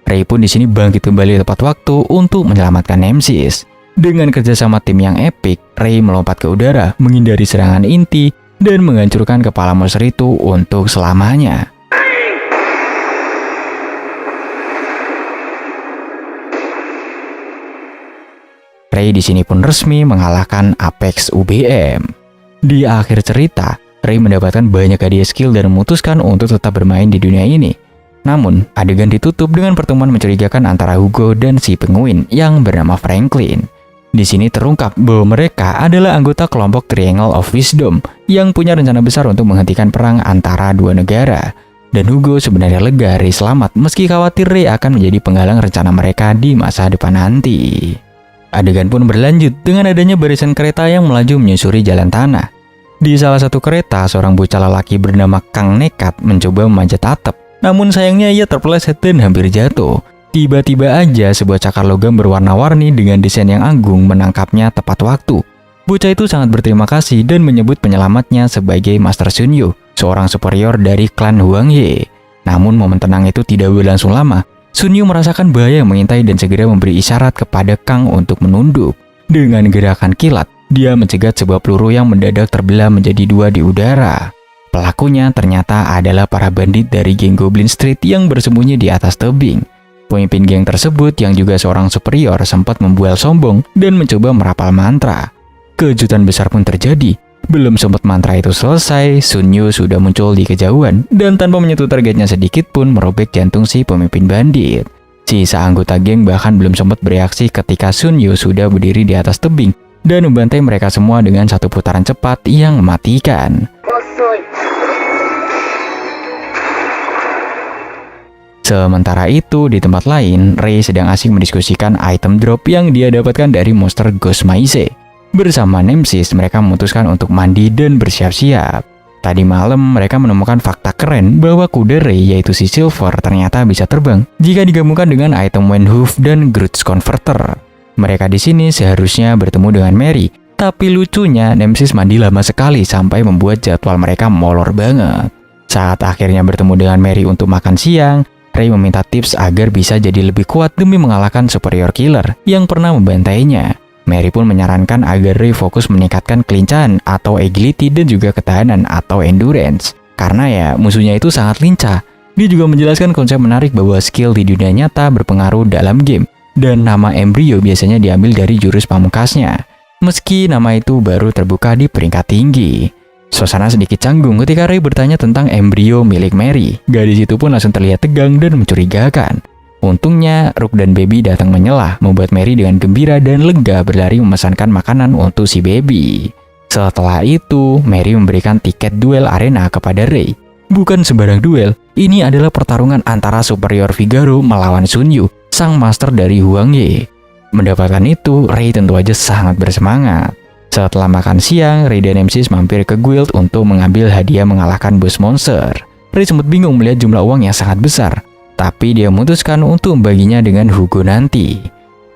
Ray pun di sini bangkit kembali tepat waktu untuk menyelamatkan Nemesis. Dengan kerjasama tim yang epik, Ray melompat ke udara, menghindari serangan inti, dan menghancurkan kepala monster itu untuk selamanya. Ray di sini pun resmi mengalahkan Apex UBM. Di akhir cerita, Ray mendapatkan banyak hadiah skill dan memutuskan untuk tetap bermain di dunia ini. Namun, adegan ditutup dengan pertemuan mencurigakan antara Hugo dan si penguin yang bernama Franklin. Di sini terungkap bahwa mereka adalah anggota kelompok Triangle of Wisdom yang punya rencana besar untuk menghentikan perang antara dua negara. Dan Hugo sebenarnya lega Ray selamat meski khawatir Ray akan menjadi penghalang rencana mereka di masa depan nanti. Adegan pun berlanjut dengan adanya barisan kereta yang melaju menyusuri jalan tanah. Di salah satu kereta, seorang bocah lelaki bernama Kang nekat mencoba memanjat atap. Namun sayangnya ia terpeleset dan hampir jatuh. Tiba-tiba aja sebuah cakar logam berwarna-warni dengan desain yang agung menangkapnya tepat waktu. Bocah itu sangat berterima kasih dan menyebut penyelamatnya sebagai Master Sunyu, seorang superior dari klan Huangye. Namun momen tenang itu tidak berlangsung lama. Sunyu merasakan bahaya yang mengintai dan segera memberi isyarat kepada Kang untuk menunduk. Dengan gerakan kilat, dia mencegat sebuah peluru yang mendadak terbelah menjadi dua di udara. Pelakunya ternyata adalah para bandit dari geng Goblin Street yang bersembunyi di atas tebing. Pemimpin geng tersebut yang juga seorang superior sempat membual sombong dan mencoba merapal mantra. Kejutan besar pun terjadi. Belum sempat mantra itu selesai, Sunyu sudah muncul di kejauhan dan tanpa menyentuh targetnya sedikit pun merobek jantung si pemimpin bandit. Sisa anggota geng bahkan belum sempat bereaksi ketika Sunyu sudah berdiri di atas tebing dan membantai mereka semua dengan satu putaran cepat yang mematikan. Sementara itu, di tempat lain, Ray sedang asik mendiskusikan item drop yang dia dapatkan dari monster Ghostmaze. Bersama Nemesis, mereka memutuskan untuk mandi dan bersiap-siap. Tadi malam, mereka menemukan fakta keren bahwa kuda Ray, yaitu si Silver, ternyata bisa terbang jika digabungkan dengan item Windhoof dan Groot's Converter. Mereka di sini seharusnya bertemu dengan Mary, tapi lucunya Nemesis mandi lama sekali sampai membuat jadwal mereka molor banget. Saat akhirnya bertemu dengan Mary untuk makan siang, Ray meminta tips agar bisa jadi lebih kuat demi mengalahkan superior killer yang pernah membantainya. Mary pun menyarankan agar Ray fokus meningkatkan kelincahan atau agility dan juga ketahanan atau endurance. Karena ya musuhnya itu sangat lincah. Dia juga menjelaskan konsep menarik bahwa skill di dunia nyata berpengaruh dalam game. Dan nama Embryo biasanya diambil dari jurus pamungkasnya. Meski nama itu baru terbuka di peringkat tinggi. Suasana sedikit canggung ketika Ray bertanya tentang embrio milik Mary. Gadis itu pun langsung terlihat tegang dan mencurigakan. Untungnya, Rook dan Baby datang menyelah, membuat Mary dengan gembira dan lega berlari memesankan makanan untuk si Baby. Setelah itu, Mary memberikan tiket duel arena kepada Ray. Bukan sembarang duel, ini adalah pertarungan antara Superior Figaro melawan Sunyu, sang master dari Huangye. Mendapatkan itu, Ray tentu aja sangat bersemangat. Setelah makan siang, Ray dan Nemesis mampir ke guild untuk mengambil hadiah mengalahkan bos monster. Ray sempat bingung melihat jumlah uang yang sangat besar, tapi dia memutuskan untuk membaginya dengan Hugo nanti.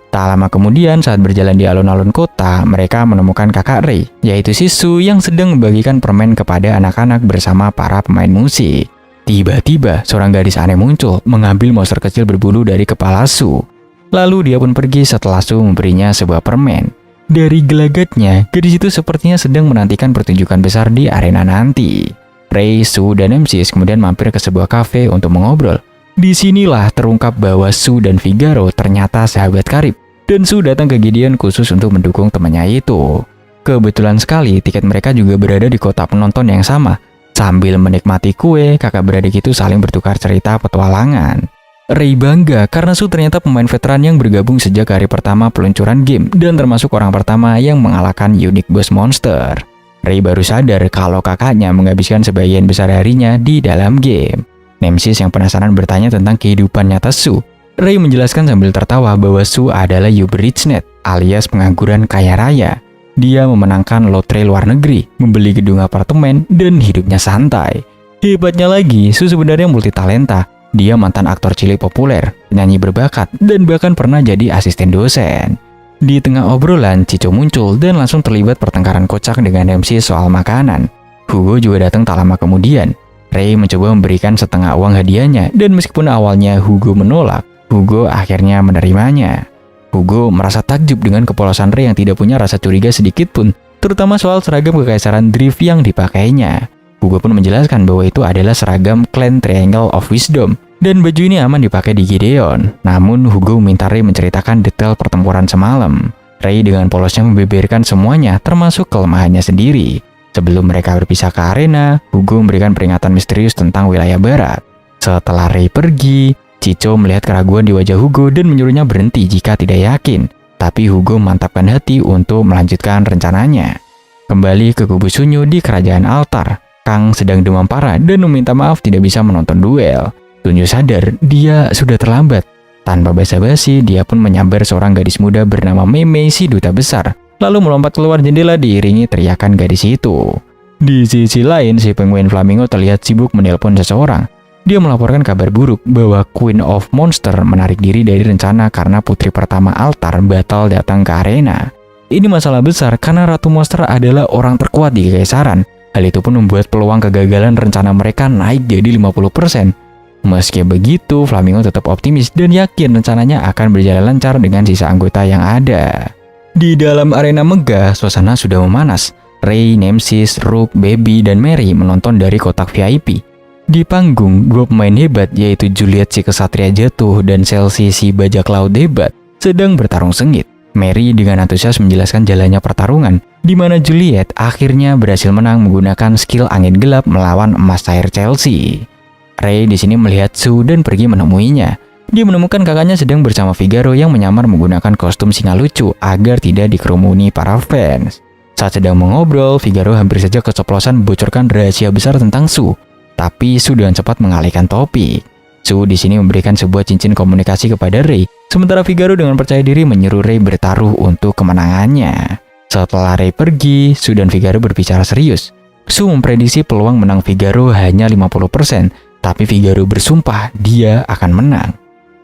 Tak lama kemudian, saat berjalan di alun-alun kota, mereka menemukan kakak Ray, yaitu si Sue yang sedang membagikan permen kepada anak-anak bersama para pemain musik. Tiba-tiba, seorang gadis aneh muncul, mengambil monster kecil berbulu dari kepala Sue. Lalu dia pun pergi setelah Sue memberinya sebuah permen. Dari gelagatnya, gadis itu sepertinya sedang menantikan pertunjukan besar di arena nanti. Ray, Sue, dan Nemesis kemudian mampir ke sebuah kafe untuk mengobrol. Disinilah terungkap bahwa Sue dan Figaro ternyata sahabat karib, dan Sue datang ke Gideon khusus untuk mendukung temannya itu. Kebetulan sekali tiket mereka juga berada di kota penonton yang sama. Sambil menikmati kue, kakak beradik itu saling bertukar cerita petualangan. Ray bangga karena Sue ternyata pemain veteran yang bergabung sejak hari pertama peluncuran game dan termasuk orang pertama yang mengalahkan Unique Boss Monster. Ray baru sadar kalau kakaknya menghabiskan sebagian besar harinya di dalam game. Nemesis yang penasaran bertanya tentang kehidupan nyata Sue. Ray menjelaskan sambil tertawa bahwa Sue adalah Uber Rich Net alias pengangguran kaya raya. Dia memenangkan lotre luar negeri, membeli gedung apartemen, dan hidupnya santai. Hebatnya lagi, Sue sebenarnya multitalenta. Dia mantan aktor cilik populer, penyanyi berbakat, dan bahkan pernah jadi asisten dosen. Di tengah obrolan, Chico muncul dan langsung terlibat pertengkaran kocak dengan MC soal makanan. Hugo juga datang tak lama kemudian. Ray mencoba memberikan setengah uang hadiahnya, dan meskipun awalnya Hugo menolak, Hugo akhirnya menerimanya. Hugo merasa takjub dengan kepolosan Ray yang tidak punya rasa curiga sedikit pun, terutama soal seragam kekaisaran Drift yang dipakainya. Hugo pun menjelaskan bahwa itu adalah seragam klan Triangle of Wisdom, dan baju ini aman dipakai di Gideon. Namun Hugo meminta Ray menceritakan detail pertempuran semalam. Ray dengan polosnya membeberkan semuanya, termasuk kelemahannya sendiri. Sebelum mereka berpisah ke arena, Hugo memberikan peringatan misterius tentang wilayah barat. Setelah Ray pergi, Chico melihat keraguan di wajah Hugo dan menyuruhnya berhenti jika tidak yakin. Tapi Hugo mantapkan hati untuk melanjutkan rencananya. Kembali ke kubu Sunyu di kerajaan altar. Kang sedang demam parah dan meminta maaf tidak bisa menonton duel. Sunyu sadar dia sudah terlambat. Tanpa basa-basi, dia pun menyambar seorang gadis muda bernama Mei, si duta besar, lalu melompat keluar jendela diiringi teriakan gadis itu. Di sisi lain, si penguin Flamingo terlihat sibuk menelpon seseorang. Dia melaporkan kabar buruk bahwa Queen of Monster menarik diri dari rencana karena putri pertama altar batal datang ke arena. Ini masalah besar karena Ratu Monster adalah orang terkuat di Kekaisaran. Hal itu pun membuat peluang kegagalan rencana mereka naik jadi 50%. Meski begitu, Flamingo tetap optimis dan yakin rencananya akan berjalan lancar dengan sisa anggota yang ada. Di dalam arena megah, suasana sudah memanas. Ray, Nemesis, Rook, Baby, dan Mary menonton dari kotak VIP. Di panggung, dua pemain hebat yaitu Juliet si kesatria jatuh dan Chelsea si bajak laut hebat sedang bertarung sengit. Mary dengan antusias menjelaskan jalannya pertarungan, di mana Juliet akhirnya berhasil menang menggunakan skill angin gelap melawan emas cair Chelsea. Ray di sini melihat Sue dan pergi menemuinya. Dia menemukan kakaknya sedang bersama Figaro yang menyamar menggunakan kostum singa lucu agar tidak dikerumuni para fans. Saat sedang mengobrol, Figaro hampir saja keceplosan membocorkan rahasia besar tentang Sue, tapi Sue dengan cepat mengalihkan topik. Sue di sini memberikan sebuah cincin komunikasi kepada Ray, sementara Figaro dengan percaya diri menyuruh Ray bertaruh untuk kemenangannya. Setelah Ray pergi, Sue dan Figaro berbicara serius. Sue memprediksi peluang menang Figaro hanya 50%, tapi Figaro bersumpah dia akan menang.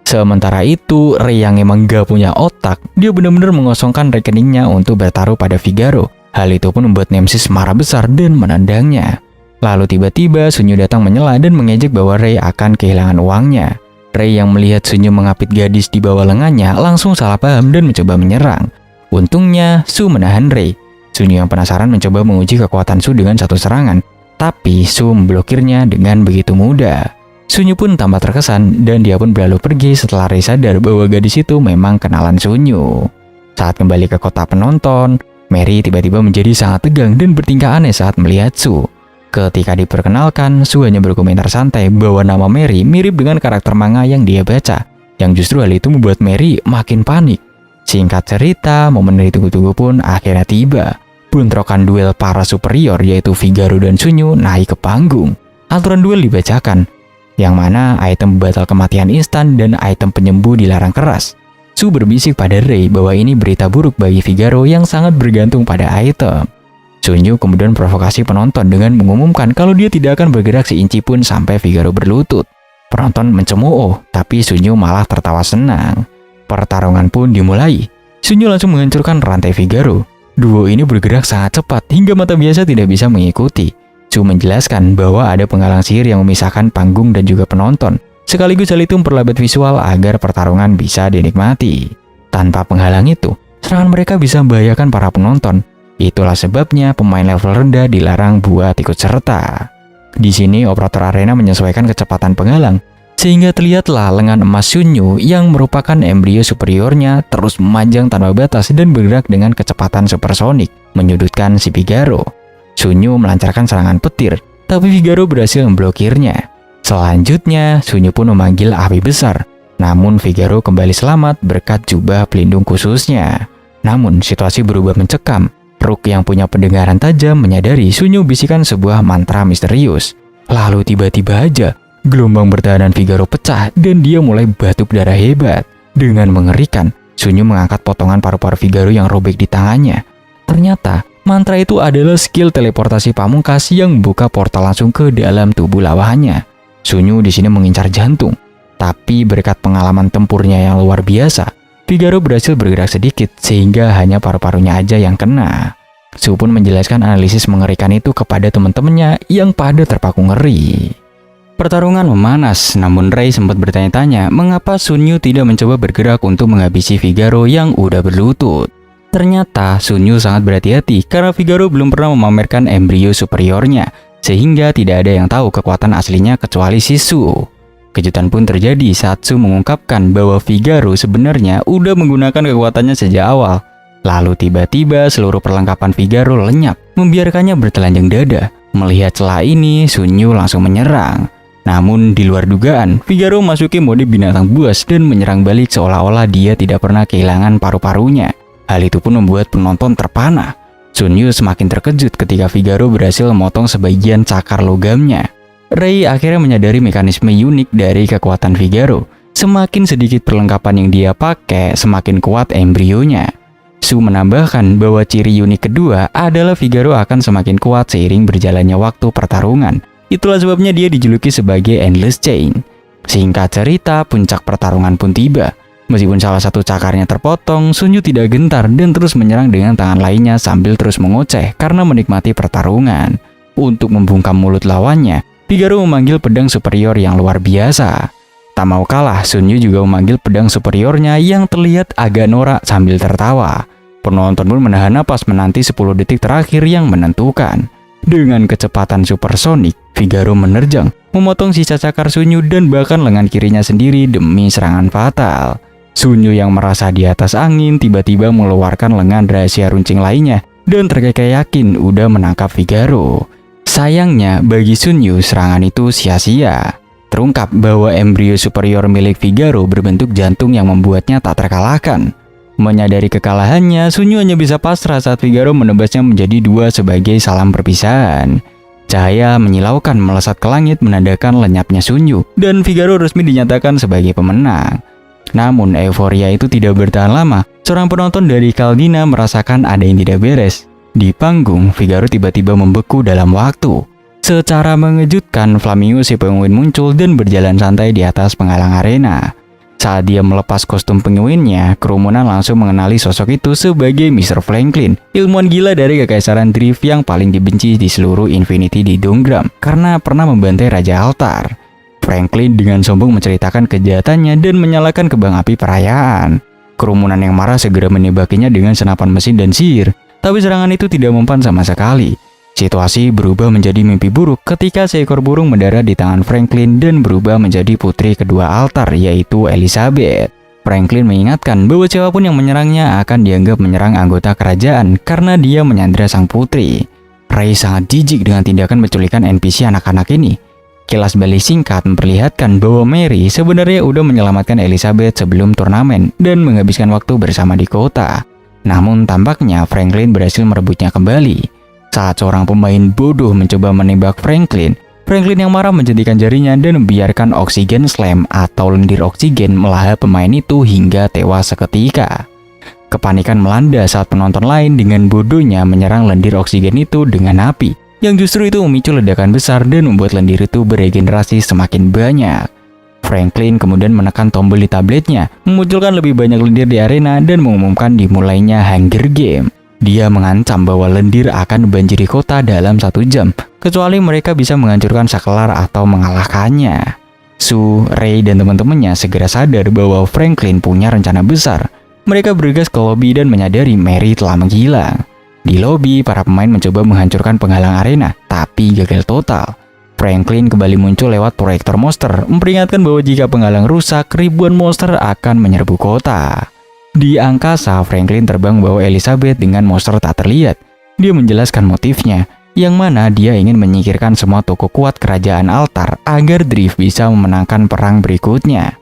Sementara itu, Ray yang emang gak punya otak, dia benar-benar mengosongkan rekeningnya untuk bertaruh pada Figaro. Hal itu pun membuat Nemesis marah besar dan menendangnya. Lalu tiba-tiba Sunyu datang menyela dan mengejek bahwa Ray akan kehilangan uangnya. Ray yang melihat Sunyu mengapit gadis di bawah lengannya langsung salah paham dan mencoba menyerang. Untungnya, Sue menahan Ray. Sunyu yang penasaran mencoba menguji kekuatan Sue dengan satu serangan, tapi Sue memblokirnya dengan begitu mudah. Sunyu pun tambah terkesan dan dia pun berlalu pergi setelah Ray sadar bahwa gadis itu memang kenalan Sunyu. Saat kembali ke kota penonton, Mary tiba-tiba menjadi sangat tegang dan bertingkah aneh saat melihat Sue. Ketika diperkenalkan, Sue hanya berkomentar santai bahwa nama Mary mirip dengan karakter manga yang dia baca, yang justru hal itu membuat Mary makin panik. Singkat cerita, momen yang ditunggu-tunggu pun akhirnya tiba. Bentrokan duel para superior yaitu Figaro dan Sunyu naik ke panggung. Aturan duel dibacakan, yang mana item batal kematian instan dan item penyembuh dilarang keras. Sue berbisik pada Ray bahwa ini berita buruk bagi Figaro yang sangat bergantung pada item. Sunyu kemudian provokasi penonton dengan mengumumkan kalau dia tidak akan bergerak seinci pun sampai Figaro berlutut. Penonton mencemooh, tapi Sunyu malah tertawa senang. Pertarungan pun dimulai. Sunyu langsung menghancurkan rantai Figaro. Duo ini bergerak sangat cepat hingga mata biasa tidak bisa mengikuti. Sue menjelaskan bahwa ada penghalang sihir yang memisahkan panggung dan juga penonton. Sekaligus hal itu memperlambat visual agar pertarungan bisa dinikmati. Tanpa penghalang itu, serangan mereka bisa membahayakan para penonton. Itulah sebabnya pemain level rendah dilarang buat ikut serta. Di sini operator arena menyesuaikan kecepatan penghalang, sehingga terlihatlah lengan emas Sunyu yang merupakan embrio superiornya terus memanjang tanpa batas dan bergerak dengan kecepatan supersonik, menyudutkan si Figaro. Sunyu melancarkan serangan petir, tapi Figaro berhasil memblokirnya. Selanjutnya, Sunyu pun memanggil api besar. Namun Figaro kembali selamat berkat jubah pelindung khususnya. Namun situasi berubah mencekam. Rook yang punya pendengaran tajam menyadari Sunyu bisikan sebuah mantra misterius. Lalu tiba-tiba aja, gelombang pertahanan Figaro pecah dan dia mulai batuk darah hebat. Dengan mengerikan, Sunyu mengangkat potongan paru-paru Figaro yang robek di tangannya. Ternyata, mantra itu adalah skill teleportasi pamungkas yang membuka portal langsung ke dalam tubuh lawannya. Sunyu di sini mengincar jantung, tapi berkat pengalaman tempurnya yang luar biasa, Figaro berhasil bergerak sedikit sehingga hanya paru-parunya aja yang kena. Su pun menjelaskan analisis mengerikan itu kepada teman-temannya yang pada terpaku ngeri. Pertarungan memanas, namun Ray sempat bertanya-tanya mengapa Sunyu tidak mencoba bergerak untuk menghabisi Figaro yang udah berlutut. Ternyata Sunyu sangat berhati-hati karena Figaro belum pernah memamerkan embrio superiornya, sehingga tidak ada yang tahu kekuatan aslinya kecuali si Su. Kejutan pun terjadi saat Su mengungkapkan bahwa Figaro sebenarnya udah menggunakan kekuatannya sejak awal. Lalu tiba-tiba seluruh perlengkapan Figaro lenyap, membiarkannya bertelanjang dada. Melihat celah ini, Sunyu langsung menyerang. Namun di luar dugaan, Figaro masuki mode binatang buas dan menyerang balik seolah-olah dia tidak pernah kehilangan paru-parunya. Hal itu pun membuat penonton terpana. Sunyu semakin terkejut ketika Figaro berhasil memotong sebagian cakar logamnya. Ray akhirnya menyadari mekanisme unik dari kekuatan Figaro. Semakin sedikit perlengkapan yang dia pakai, semakin kuat embrionya. Su menambahkan bahwa ciri unik kedua adalah Figaro akan semakin kuat seiring berjalannya waktu pertarungan. Itulah sebabnya dia dijuluki sebagai Endless Chain. Singkat cerita, puncak pertarungan pun tiba. Meskipun salah satu cakarnya terpotong, Sunyu tidak gentar dan terus menyerang dengan tangan lainnya sambil terus mengoceh karena menikmati pertarungan. Untuk membungkam mulut lawannya, Figaro memanggil pedang superior yang luar biasa. Tak mau kalah, Sunyu juga memanggil pedang superiornya yang terlihat agak norak sambil tertawa. Penonton pun menahan napas menanti 10 detik terakhir yang menentukan. Dengan kecepatan supersonik, Figaro menerjang, memotong sisa cakar Sunyu dan bahkan lengan kirinya sendiri demi serangan fatal. Sunyu yang merasa di atas angin tiba-tiba mengeluarkan lengan rahasia runcing lainnya dan terkekeh yakin udah menangkap Figaro. Sayangnya bagi Sunyu serangan itu sia-sia. Terungkap bahwa embrio superior milik Figaro berbentuk jantung yang membuatnya tak terkalahkan. Menyadari kekalahannya, Sunyu hanya bisa pasrah saat Figaro menebasnya menjadi dua sebagai salam perpisahan. Cahaya menyilaukan melesat ke langit menandakan lenyapnya Sunyu dan Figaro resmi dinyatakan sebagai pemenang. Namun euforia itu tidak bertahan lama. Seorang penonton dari Caldina merasakan ada yang tidak beres. Di panggung, Figaro tiba-tiba membeku dalam waktu. Secara mengejutkan, Flamingo si penguin muncul dan berjalan santai di atas penghalang arena. Saat dia melepas kostum penguinnya, kerumunan langsung mengenali sosok itu sebagai Mr. Franklin, ilmuwan gila dari Kekaisaran Drift yang paling dibenci di seluruh Infinity di Dongram karena pernah membantai Raja Altar. Franklin dengan sombong menceritakan kejahatannya dan menyalakan kembang api perayaan. Kerumunan yang marah segera menembakinya dengan senapan mesin dan sihir, tapi serangan itu tidak mempan sama sekali. Situasi berubah menjadi mimpi buruk ketika seekor burung mendarat di tangan Franklin dan berubah menjadi putri kedua Altar, yaitu Elizabeth. Franklin mengingatkan bahwa siapapun yang menyerangnya akan dianggap menyerang anggota kerajaan karena dia menyandera sang putri. Ray sangat jijik dengan tindakan penculikan NPC anak-anak ini. Kilas balik singkat memperlihatkan bahwa Mary sebenarnya udah menyelamatkan Elizabeth sebelum turnamen dan menghabiskan waktu bersama di kota. Namun tampaknya Franklin berhasil merebutnya kembali. Saat seorang pemain bodoh mencoba menembak Franklin, Franklin yang marah menjentikan jarinya dan membiarkan oksigen slam atau lendir oksigen melahap pemain itu hingga tewas seketika. Kepanikan melanda saat penonton lain dengan bodohnya menyerang lendir oksigen itu dengan api, yang justru itu memicu ledakan besar dan membuat lendir itu beregenerasi semakin banyak. Franklin kemudian menekan tombol di tabletnya, memunculkan lebih banyak lendir di arena dan mengumumkan dimulainya Hunger Game. Dia mengancam bahwa lendir akan membanjiri kota dalam 1 jam, kecuali mereka bisa menghancurkan saklar atau mengalahkannya. Su, Ray, dan teman-temannya segera sadar bahwa Franklin punya rencana besar. Mereka bergegas ke lobi dan menyadari Mary telah menghilang. Di lobi, para pemain mencoba menghancurkan penghalang arena, tapi gagal total. Franklin kembali muncul lewat proyektor monster, memperingatkan bahwa jika penghalang rusak, ribuan monster akan menyerbu kota. Di angkasa, Franklin terbang membawa Elizabeth dengan monster tak terlihat. Dia menjelaskan motifnya, yang mana dia ingin menyingkirkan semua tokoh kuat kerajaan altar agar Drift bisa memenangkan perang berikutnya.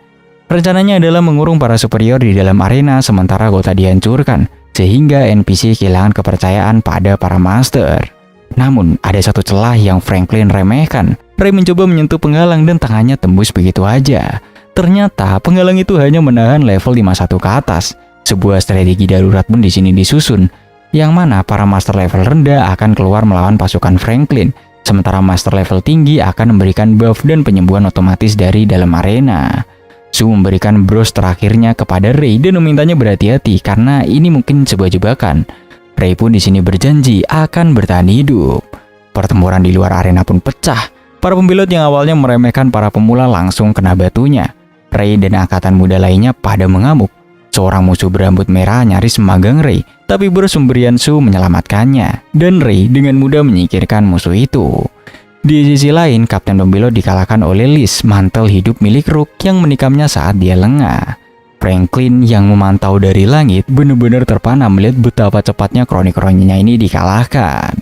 Rencananya adalah mengurung para superior di dalam arena sementara kota dihancurkan, sehingga NPC kehilangan kepercayaan pada para master. Namun, ada satu celah yang Franklin remehkan. Ray mencoba menyentuh penghalang dan tangannya tembus begitu aja. Ternyata, penghalang itu hanya menahan level 51 ke atas. Sebuah strategi darurat pun di sini disusun, yang mana para master level rendah akan keluar melawan pasukan Franklin, sementara master level tinggi akan memberikan buff dan penyembuhan otomatis dari dalam arena. Su memberikan bros terakhirnya kepada Ray dan memintanya berhati-hati karena ini mungkin sebuah jebakan. Ray pun di sini berjanji akan bertahan hidup. Pertempuran di luar arena pun pecah. Para pembelot yang awalnya meremehkan para pemula langsung kena batunya. Ray dan angkatan muda lainnya pada mengamuk. Seorang musuh berambut merah nyaris memagang Ray, tapi bros pemberian Su menyelamatkannya, dan Ray dengan mudah menyingkirkan musuh itu. Di sisi lain, Kapten Pembelot dikalahkan oleh Liz, mantel hidup milik Rook yang menikamnya saat dia lengah. Franklin yang memantau dari langit benar-benar terpana melihat betapa cepatnya kroni-kroninya ini dikalahkan.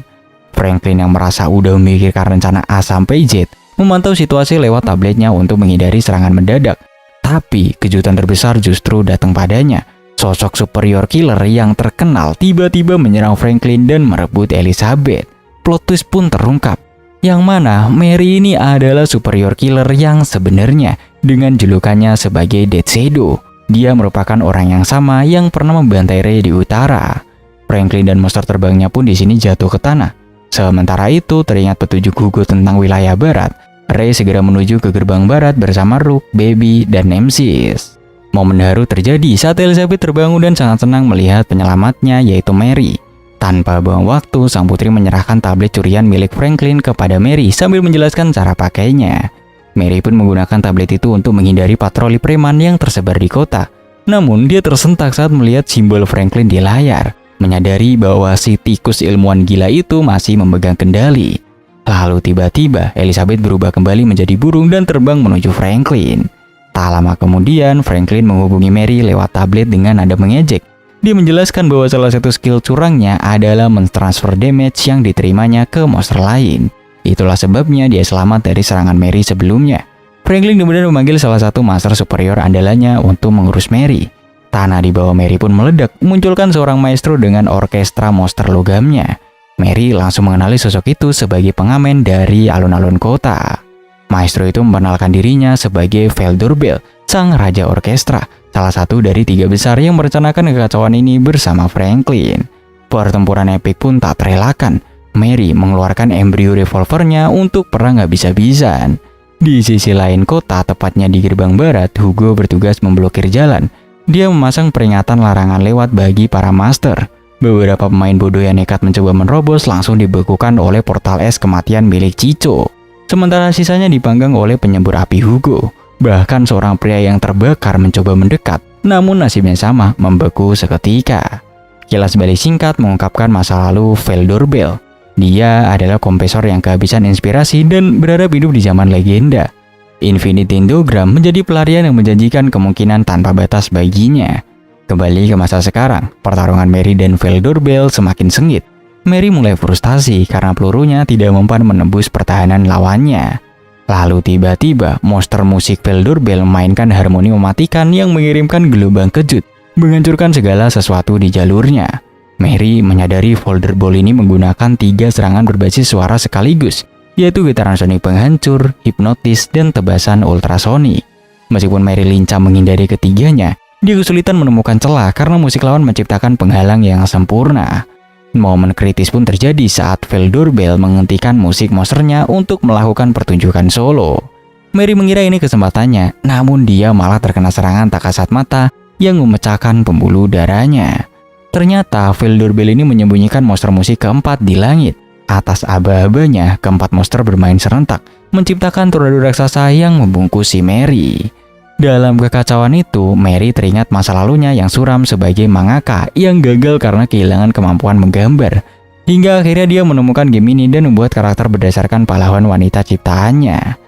Franklin yang merasa udah memikirkan rencana A sampai Z, memantau situasi lewat tabletnya untuk menghindari serangan mendadak. Tapi kejutan terbesar justru datang padanya. Sosok superior killer yang terkenal tiba-tiba menyerang Franklin dan merebut Elizabeth. Plot twist pun terungkap, yang mana Mary ini adalah superior killer yang sebenarnya dengan julukannya sebagai Dead Shadow. Dia merupakan orang yang sama yang pernah membantai Ray di utara. Franklin dan monster terbangnya pun di sini jatuh ke tanah. Sementara itu, teringat petunjuk Hugo tentang wilayah barat, Ray segera menuju ke gerbang barat bersama Rook, Baby, dan Nemesis. Momen haru terjadi saat Elizabeth terbangun dan sangat senang melihat penyelamatnya yaitu Mary. Tanpa buang waktu, sang putri menyerahkan tablet curian milik Franklin kepada Mary sambil menjelaskan cara pakainya. Mary pun menggunakan tablet itu untuk menghindari patroli preman yang tersebar di kota. Namun, dia tersentak saat melihat simbol Franklin di layar, menyadari bahwa si tikus ilmuwan gila itu masih memegang kendali. Lalu tiba-tiba Elizabeth berubah kembali menjadi burung dan terbang menuju Franklin. Tak lama kemudian, Franklin menghubungi Mary lewat tablet dengan nada mengejek. Dia menjelaskan bahwa salah satu skill curangnya adalah mentransfer damage yang diterimanya ke monster lain. Itulah sebabnya dia selamat dari serangan Mary sebelumnya. Franklin kemudian memanggil salah satu master superior andalannya untuk mengurus Mary. Tanah di bawah Mary pun meledak, memunculkan seorang maestro dengan orkestra monster logamnya. Mary langsung mengenali sosok itu sebagai pengamen dari alun-alun kota. Maestro itu memperkenalkan dirinya sebagai Veldurbel, sang raja orkestra, salah satu dari 3 besar yang merencanakan kekacauan ini bersama Franklin. Pertempuran epik pun tak terelakkan. Mary mengeluarkan embrio revolvernya untuk perang habis-habisan. Di sisi lain kota, tepatnya di gerbang barat, Hugo bertugas memblokir jalan. Dia memasang peringatan larangan lewat bagi para master. Beberapa pemain bodoh yang nekat mencoba menerobos langsung dibekukan oleh portal es kematian milik Chico. Sementara sisanya dipanggang oleh penyembur api Hugo. Bahkan seorang pria yang terbakar mencoba mendekat, namun nasibnya sama, membeku seketika. Kilas balik singkat mengungkapkan masa lalu Veldurbel. Dia adalah kompresor yang kehabisan inspirasi dan berharap hidup di zaman legenda. Infinite Endogram menjadi pelarian yang menjanjikan kemungkinan tanpa batas baginya. Kembali ke masa sekarang, pertarungan Mary dan Veldurbel semakin sengit. Mary mulai frustasi karena pelurunya tidak mempan menembus pertahanan lawannya. Lalu tiba-tiba, monster musik Veldurbel memainkan harmoni mematikan yang mengirimkan gelombang kejut, menghancurkan segala sesuatu di jalurnya. Mary menyadari Veldurbel ini menggunakan 3 serangan berbasis suara sekaligus, yaitu getaran sonik penghancur, hipnotis, dan tebasan ultrasonik. Meskipun Mary lincah menghindari ketiganya, dia kesulitan menemukan celah karena musik lawan menciptakan penghalang yang sempurna. Momen kritis pun terjadi saat Veldurbel menghentikan musik monsternya untuk melakukan pertunjukan solo. Mary mengira ini kesempatannya, namun dia malah terkena serangan tak kasat mata yang memecahkan pembuluh darahnya. Ternyata Veldurbel ini menyembunyikan monster musik keempat di langit. Atas aba-abanya, keempat monster bermain serentak, menciptakan tornado raksasa yang membungkus si Mary. Dalam kekacauan itu, Mary teringat masa lalunya yang suram sebagai mangaka yang gagal karena kehilangan kemampuan menggambar. Hingga akhirnya dia menemukan game ini dan membuat karakter berdasarkan pahlawan wanita ciptaannya.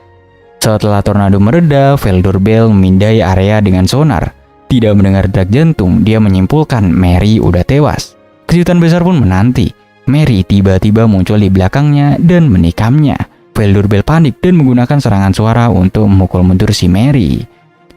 Setelah tornado mereda, Veldur Bell memindai area dengan sonar. Tidak mendengar detak jantung, dia menyimpulkan Mary udah tewas. Kejutan besar pun menanti. Mary tiba-tiba muncul di belakangnya dan menikamnya. Veldur Bell panik dan menggunakan serangan suara untuk memukul mundur si Mary.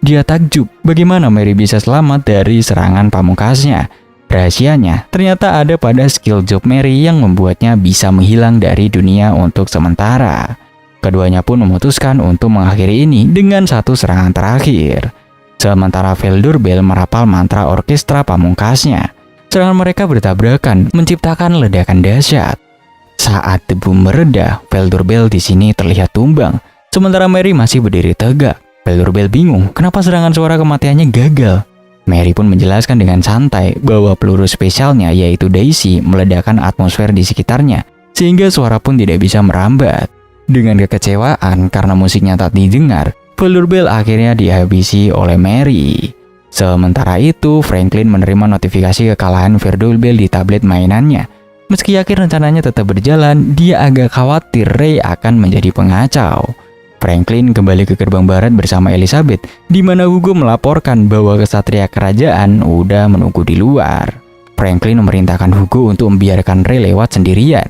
Dia takjub bagaimana Mary bisa selamat dari serangan pamungkasnya. Rahasianya ternyata ada pada skill job Mary yang membuatnya bisa menghilang dari dunia untuk sementara. Keduanya pun memutuskan untuk mengakhiri ini dengan satu serangan terakhir. Sementara Veldur Bell merapal mantra orkestra pamungkasnya. Serangan mereka bertabrakan, menciptakan ledakan dahsyat. Saat debu mereda, Veldur Bell di sini terlihat tumbang, sementara Mary masih berdiri tegak. Veldur Bell bingung kenapa serangan suara kematiannya gagal. Mary pun menjelaskan dengan santai bahwa peluru spesialnya yaitu Daisy meledakkan atmosfer di sekitarnya, sehingga suara pun tidak bisa merambat. Dengan kekecewaan karena musiknya tak didengar, Veldur Bell akhirnya dihabisi oleh Mary. Sementara itu, Franklin menerima notifikasi kekalahan Veldur Bell di tablet mainannya. Meski yakin rencananya tetap berjalan, dia agak khawatir Ray akan menjadi pengacau. Franklin kembali ke gerbang barat bersama Elizabeth, di mana Hugo melaporkan bahwa kesatria kerajaan udah menunggu di luar. Franklin memerintahkan Hugo untuk membiarkan Ray lewat sendirian.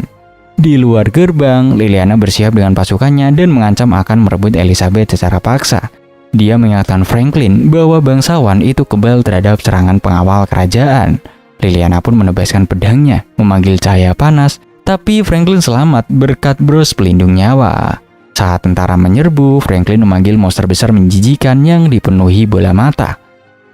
Di luar gerbang, Liliana bersiap dengan pasukannya dan mengancam akan merebut Elizabeth secara paksa. Dia mengingatkan Franklin bahwa bangsawan itu kebal terhadap serangan pengawal kerajaan. Liliana pun menebaskan pedangnya, memanggil cahaya panas, tapi Franklin selamat berkat bros pelindung nyawa. Saat tentara menyerbu, Franklin memanggil monster besar menjijikan yang dipenuhi bola mata.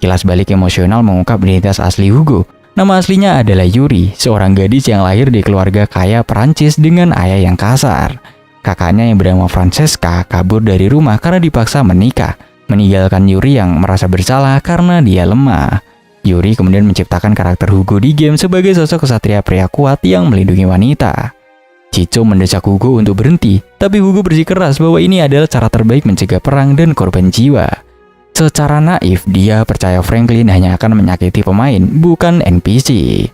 Kilas balik emosional mengungkap identitas asli Hugo. Nama aslinya adalah Yuri, seorang gadis yang lahir di keluarga kaya Perancis dengan ayah yang kasar. Kakaknya yang bernama Francesca kabur dari rumah karena dipaksa menikah, meninggalkan Yuri yang merasa bersalah karena dia lemah. Yuri kemudian menciptakan karakter Hugo di game sebagai sosok kesatria pria kuat yang melindungi wanita. Chicho mendesak Hugo untuk berhenti, tapi Hugo bersikeras bahwa ini adalah cara terbaik mencegah perang dan korban jiwa. Secara naif, dia percaya Franklin hanya akan menyakiti pemain, bukan NPC.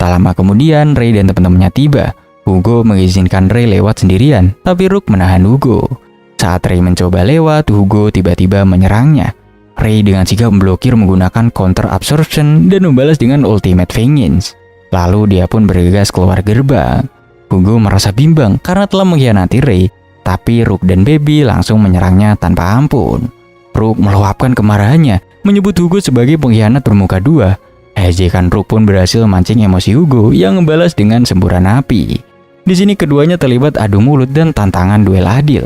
Tak lama kemudian, Ray dan teman-temannya tiba. Hugo mengizinkan Ray lewat sendirian, tapi Rook menahan Hugo. Saat Ray mencoba lewat, Hugo tiba-tiba menyerangnya. Ray dengan sigap memblokir menggunakan counter absorption dan membalas dengan ultimate vengeance. Lalu dia pun bergegas keluar gerbang. Hugo merasa bimbang karena telah mengkhianati Ray, tapi Rook dan Baby langsung menyerangnya tanpa ampun. Rook meluapkan kemarahannya, menyebut Hugo sebagai pengkhianat bermuka dua. Ejekan Rook pun berhasil mancing emosi Hugo yang membalas dengan semburan api. Di sini keduanya terlibat adu mulut dan tantangan duel adil.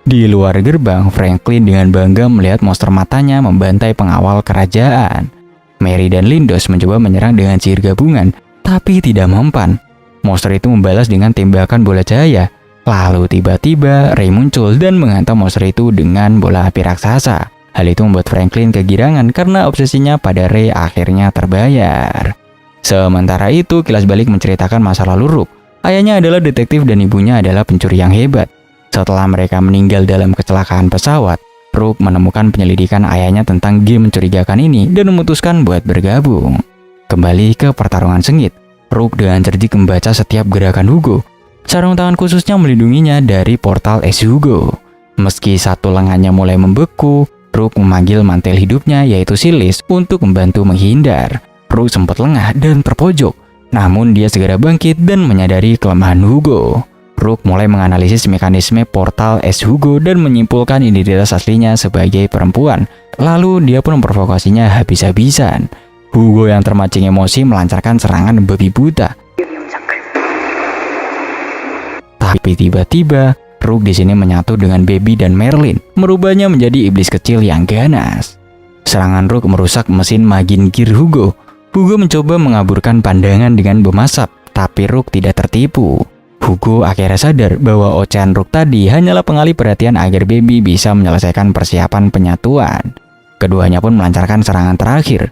Di luar gerbang, Franklin dengan bangga melihat monster matanya membantai pengawal kerajaan. Mary dan Lindos mencoba menyerang dengan sihir gabungan, tapi tidak mempan. Monster itu membalas dengan tembakan bola cahaya. Lalu tiba-tiba Ray muncul dan menghantam monster itu dengan bola api raksasa. Hal itu membuat Franklin kegirangan karena obsesinya pada Ray akhirnya terbayar. Sementara itu, kilas balik menceritakan masa lalu Rook. Ayahnya adalah detektif dan ibunya adalah pencuri yang hebat. Setelah mereka meninggal dalam kecelakaan pesawat, Rook menemukan penyelidikan ayahnya tentang game mencurigakan ini dan memutuskan buat bergabung. Kembali ke pertarungan sengit. Rook dengan cerdik membaca setiap gerakan Hugo. Sarung tangan khususnya melindunginya dari portal es Hugo. Meski satu lengannya mulai membeku, Rook memanggil mantel hidupnya yaitu Silis untuk membantu menghindar. Rook sempat lengah dan terpojok, namun dia segera bangkit dan menyadari kelemahan Hugo. Rook mulai menganalisis mekanisme portal es Hugo dan menyimpulkan identitas aslinya sebagai perempuan. Lalu dia pun memprovokasinya habis-habisan. Hugo yang termancing emosi melancarkan serangan babi buta. Tapi tiba-tiba, Rook di sini menyatu dengan Baby dan Merlin, merubahnya menjadi iblis kecil yang ganas. Serangan Rook merusak mesin Magin Gear Hugo. Hugo mencoba mengaburkan pandangan dengan bom asap, tapi Rook tidak tertipu. Hugo akhirnya sadar bahwa ocehan Rook tadi hanyalah pengalih perhatian agar Baby bisa menyelesaikan persiapan penyatuan. Keduanya pun melancarkan serangan terakhir.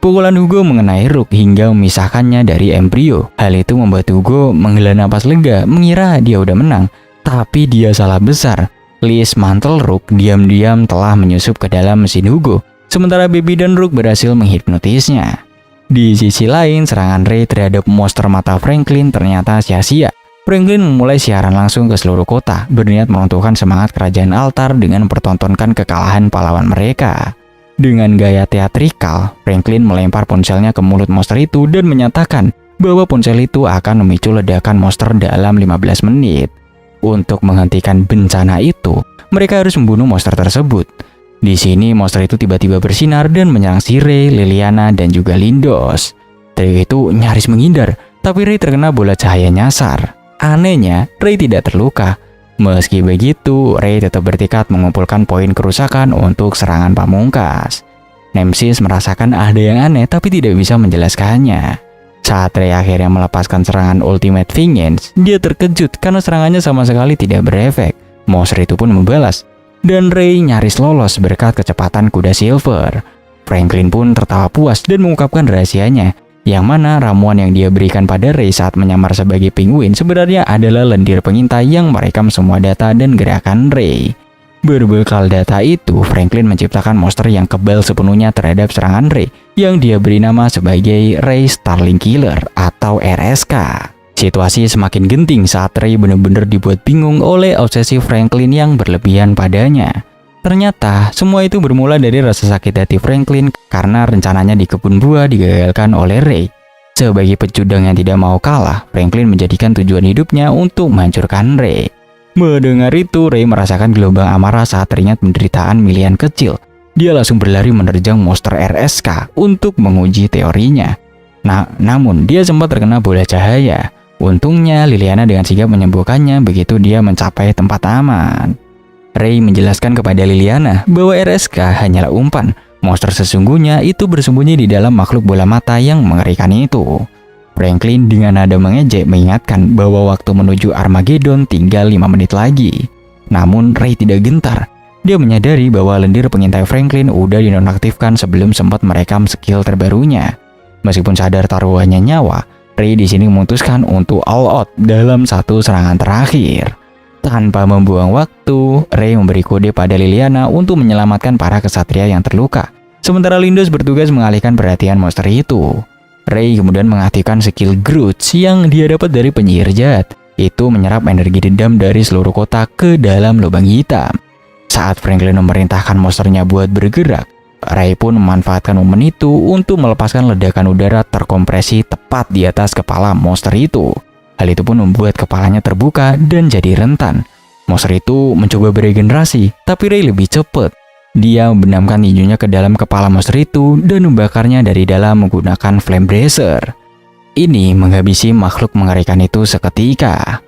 Pukulan Hugo mengenai Rook hingga memisahkannya dari embrio. Hal itu membuat Hugo menghela napas lega mengira dia udah menang. Tapi dia salah besar. Liz mantel Rook diam-diam telah menyusup ke dalam mesin Hugo, sementara Baby dan Rook berhasil menghipnotisnya. Di sisi lain, serangan Ray terhadap monster mata Franklin ternyata sia-sia. Franklin memulai siaran langsung ke seluruh kota, berniat meruntuhkan semangat kerajaan Altar dengan mempertontonkan kekalahan pahlawan mereka. Dengan gaya teatrikal, Franklin melempar ponselnya ke mulut monster itu dan menyatakan bahwa ponsel itu akan memicu ledakan monster dalam 15 menit. Untuk menghentikan bencana itu, mereka harus membunuh monster tersebut. Di sini monster itu tiba-tiba bersinar dan menyerang si Ray, Liliana, dan juga Lindos. Trio itu nyaris menghindar, tapi Ray terkena bola cahaya nyasar. Anehnya, Ray tidak terluka. Meski begitu, Ray tetap bertekad mengumpulkan poin kerusakan untuk serangan pamungkas. Nemesis merasakan ada yang aneh tapi tidak bisa menjelaskannya. Saat Ray akhirnya melepaskan serangan Ultimate Vengeance, dia terkejut karena serangannya sama sekali tidak berefek. Monster itu pun membalas, dan Ray nyaris lolos berkat kecepatan kuda Silver. Franklin pun tertawa puas dan mengungkapkan rahasianya, yang mana ramuan yang dia berikan pada Ray saat menyamar sebagai penguin sebenarnya adalah lendir pengintai yang merekam semua data dan gerakan Ray. Berbekal data itu, Franklin menciptakan monster yang kebal sepenuhnya terhadap serangan Ray, yang dia beri nama sebagai Ray Starling Killer atau RSK. Situasi semakin genting saat Ray benar-benar dibuat bingung oleh obsesi Franklin yang berlebihan padanya. Ternyata, semua itu bermula dari rasa sakit hati Franklin karena rencananya di kebun buah digagalkan oleh Ray. Sebagai pecundang yang tidak mau kalah, Franklin menjadikan tujuan hidupnya untuk menghancurkan Ray. Mendengar itu, Ray merasakan gelombang amarah saat teringat penderitaan Milian kecil. Dia langsung berlari menerjang monster RSK untuk menguji teorinya. Namun dia sempat terkena bola cahaya. Untungnya Liliana dengan sigap menyembuhkannya begitu dia mencapai tempat aman. Ray menjelaskan kepada Liliana bahwa RSK hanyalah umpan. Monster sesungguhnya itu bersembunyi di dalam makhluk bola mata yang mengerikan itu. Franklin dengan nada mengejek mengingatkan bahwa waktu menuju Armageddon tinggal 5 menit lagi. Namun Ray tidak gentar. Dia menyadari bahwa lendir pengintai Franklin udah dinonaktifkan sebelum sempat merekam skill terbarunya. Meskipun sadar taruhannya nyawa, Ray di sini memutuskan untuk all out dalam satu serangan terakhir. Tanpa membuang waktu, Ray memberi kode pada Liliana untuk menyelamatkan para kesatria yang terluka. Sementara Lindos bertugas mengalihkan perhatian monster itu. Ray kemudian mengaktifkan skill Grudge yang dia dapat dari penyihir jahat. Itu menyerap energi dendam dari seluruh kota ke dalam lubang hitam. Saat Franklin memerintahkan monsternya buat bergerak, Ray pun memanfaatkan momen itu untuk melepaskan ledakan udara terkompresi tepat di atas kepala monster itu. Hal itu pun membuat kepalanya terbuka dan jadi rentan. Monster itu mencoba beregenerasi, tapi Ray lebih cepat. Dia membenamkan tinjunya ke dalam kepala monster itu dan membakarnya dari dalam menggunakan flame bracer. Ini menghabisi makhluk mengerikan itu seketika.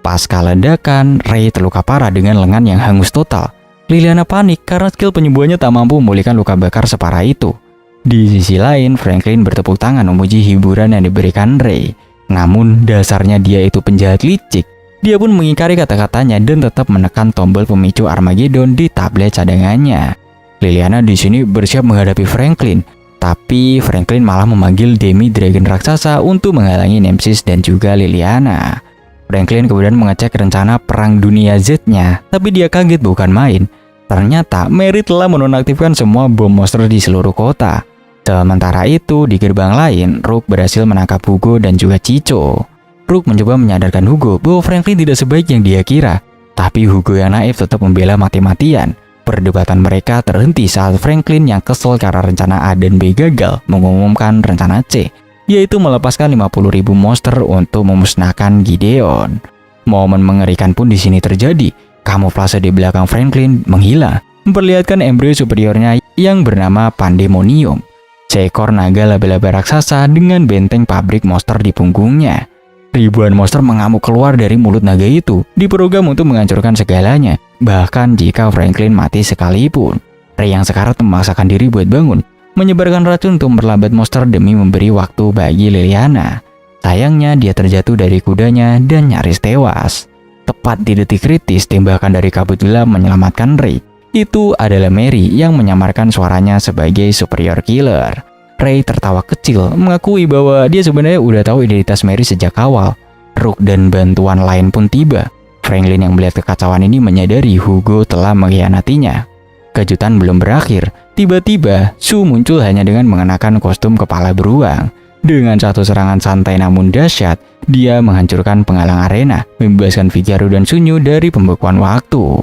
Pasca ledakan, Ray terluka parah dengan lengan yang hangus total. Liliana panik karena skill penyembuhannya tak mampu memulihkan luka bakar separah itu. Di sisi lain, Franklin bertepuk tangan memuji hiburan yang diberikan Ray. Namun dasarnya dia itu penjahat licik. Dia pun mengingkari kata-katanya dan tetap menekan tombol pemicu Armageddon di tablet cadangannya. Liliana di sini bersiap menghadapi Franklin, tapi Franklin malah memanggil Demi Dragon raksasa untuk menghalangi Nemesis dan juga Liliana. Franklin kemudian mengecek rencana perang dunia Z-nya, tapi dia kaget bukan main. Ternyata Mary telah menonaktifkan semua bom monster di seluruh kota. Sementara itu, di gerbang lain, Rook berhasil menangkap Hugo dan juga Chico. Rook mencoba menyadarkan Hugo bahwa Franklin tidak sebaik yang dia kira, tapi Hugo yang naif tetap membela mati-matian. Perdebatan mereka terhenti saat Franklin yang kesel karena rencana A dan B gagal mengumumkan rencana C, yaitu melepaskan 50.000 monster untuk memusnahkan Gideon. Momen mengerikan pun di sini terjadi. Kamuflase di belakang Franklin menghilang, memperlihatkan embrio superiornya yang bernama Pandemonium, seekor naga laba-laba raksasa dengan benteng pabrik monster di punggungnya. Ribuan monster mengamuk keluar dari mulut naga itu, diprogram untuk menghancurkan segalanya, bahkan jika Franklin mati sekalipun. Ray yang sekarat memaksakan diri buat bangun, menyebarkan racun untuk memperlambat monster demi memberi waktu bagi Liliana. Sayangnya dia terjatuh dari kudanya dan nyaris tewas. Tepat di detik kritis, tembakan dari kabut gelap menyelamatkan Ray. Itu adalah Mary yang menyamarkan suaranya sebagai superior killer. Ray tertawa kecil, mengakui bahwa dia sebenarnya udah tahu identitas Mary sejak awal. Rook dan bantuan lain pun tiba. Franklin yang melihat kekacauan ini menyadari Hugo telah mengkhianatinya. Kejutan belum berakhir, tiba-tiba Sue muncul hanya dengan mengenakan kostum kepala beruang. Dengan satu serangan santai namun dahsyat, dia menghancurkan penghalang arena, membebaskan Figaro dan Sunyu dari pembekuan waktu.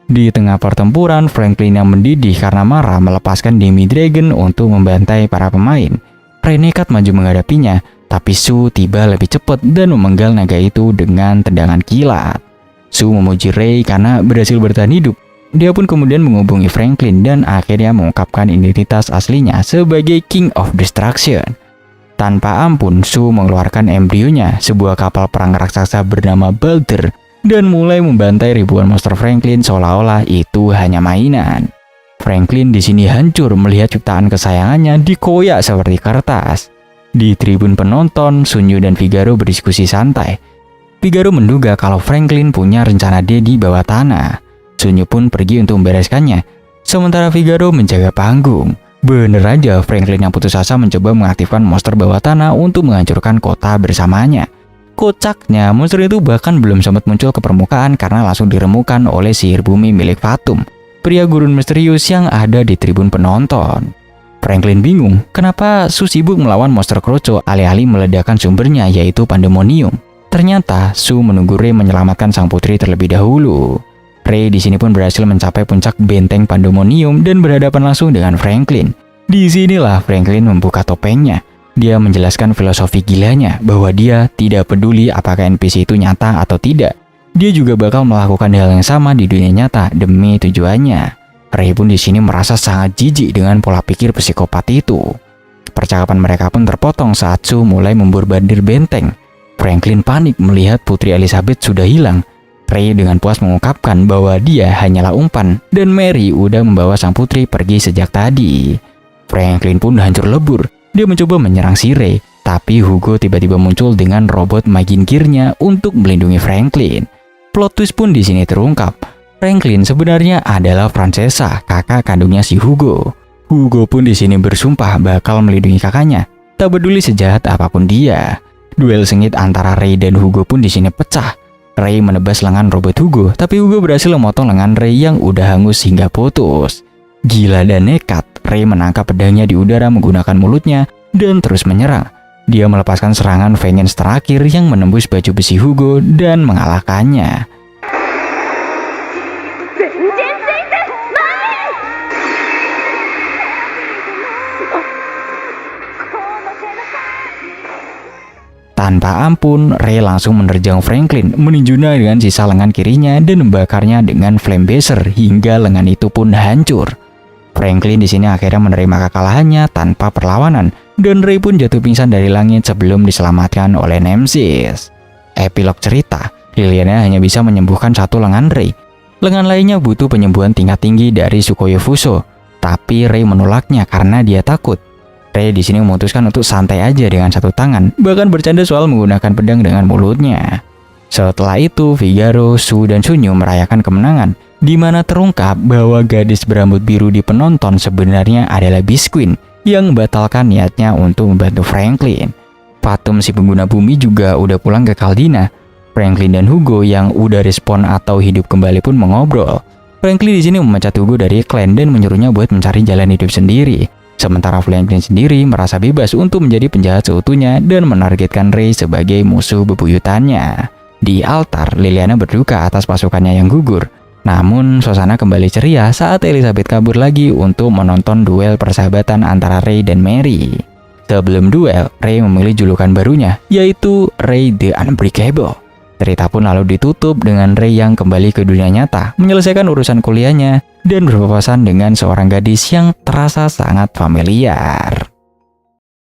Di tengah pertempuran, Franklin yang mendidih karena marah melepaskan Demi Dragon untuk membantai para pemain. Ray nekat maju menghadapinya, tapi Sue tiba lebih cepat dan memenggal naga itu dengan tendangan kilat. Sue memuji Ray karena berhasil bertahan hidup. Dia pun kemudian menghubungi Franklin dan akhirnya mengungkapkan identitas aslinya sebagai King of Destruction. Tanpa ampun, Sue mengeluarkan embrionya, sebuah kapal perang raksasa bernama Balder, dan mulai membantai ribuan monster Franklin seolah-olah itu hanya mainan. Franklin di sini hancur melihat ciptaan kesayangannya dikoyak seperti kertas. Di tribun penonton, Sunyu dan Figaro berdiskusi santai. Figaro menduga kalau Franklin punya rencana D di bawah tanah. Sunyu pun pergi untuk membereskannya, sementara Figaro menjaga panggung. Bener aja, Franklin yang putus asa mencoba mengaktifkan monster bawah tanah untuk menghancurkan kota bersamanya. Kocaknya, monster itu bahkan belum sempat muncul ke permukaan karena langsung diremukan oleh sihir bumi milik Fatum, pria gurun misterius yang ada di tribun penonton. Franklin bingung kenapa Sue sibuk melawan monster kroco alih-alih meledakkan sumbernya yaitu Pandemonium. Ternyata Sue menunggu Ray menyelamatkan sang putri terlebih dahulu. Ray di sini pun berhasil mencapai puncak benteng Pandemonium dan berhadapan langsung dengan Franklin. Di sinilah Franklin membuka topengnya. Dia menjelaskan filosofi gilanya bahwa dia tidak peduli apakah NPC itu nyata atau tidak. Dia juga bakal melakukan hal yang sama di dunia nyata demi tujuannya. Ray pun di sini merasa sangat jijik dengan pola pikir psikopat itu. Percakapan mereka pun terpotong saat Sue mulai memborbardir benteng. Franklin panik melihat Putri Elizabeth sudah hilang. Ray dengan puas mengungkapkan bahwa dia hanyalah umpan dan Mary udah membawa sang putri pergi sejak tadi. Franklin pun hancur lebur. Dia mencoba menyerang si Ray, tapi Hugo tiba-tiba muncul dengan robot Magin Gear-nya untuk melindungi Franklin. Plot twist pun di sini terungkap. Franklin sebenarnya adalah Francesca, kakak kandungnya si Hugo. Hugo pun di sini bersumpah bakal melindungi kakaknya, tak peduli sejahat apapun dia. Duel sengit antara Ray dan Hugo pun di sini pecah. Ray menebas lengan robot Hugo, tapi Hugo berhasil memotong lengan Ray yang udah hangus hingga putus. Gila dan nekat, Ray menangkap pedangnya di udara menggunakan mulutnya dan terus menyerang. Dia melepaskan serangan Vengeance terakhir yang menembus baju besi Hugo dan mengalahkannya. Tanpa ampun, Ray langsung menerjang Franklin, meninjunya dengan sisa lengan kirinya dan membakarnya dengan flame baser hingga lengan itu pun hancur. Franklin di sini akhirnya menerima kekalahannya tanpa perlawanan, dan Ray pun jatuh pingsan dari langit sebelum diselamatkan oleh Nemesis. Epilog cerita, Liliana hanya bisa menyembuhkan satu lengan Ray. Lengan lainnya butuh penyembuhan tingkat tinggi dari Sukoyo Fuso, tapi Ray menolaknya karena dia takut. Ray di sini memutuskan untuk santai aja dengan satu tangan, bahkan bercanda soal menggunakan pedang dengan mulutnya. Setelah itu, Figaro, Sue, dan Sunyu merayakan kemenangan, di mana terungkap bahwa gadis berambut biru di penonton sebenarnya adalah Beast Queen yang membatalkan niatnya untuk membantu Franklin. Fatum si pengguna bumi juga udah pulang ke Caldina. Franklin dan Hugo yang udah respon atau hidup kembali pun mengobrol. Franklin di sini memecat Hugo dari klan dan menyuruhnya buat mencari jalan hidup sendiri. Sementara Franklin sendiri merasa bebas untuk menjadi penjahat seutuhnya dan menargetkan Ray sebagai musuh bebuyutannya. Di altar, Liliana berduka atas pasukannya yang gugur. Namun, suasana kembali ceria saat Elizabeth kabur lagi untuk menonton duel persahabatan antara Ray dan Mary. Sebelum duel, Ray memilih julukan barunya, yaitu Ray the Unbreakable. Cerita pun lalu ditutup dengan Ray yang kembali ke dunia nyata, menyelesaikan urusan kuliahnya, dan berpapasan dengan seorang gadis yang terasa sangat familiar.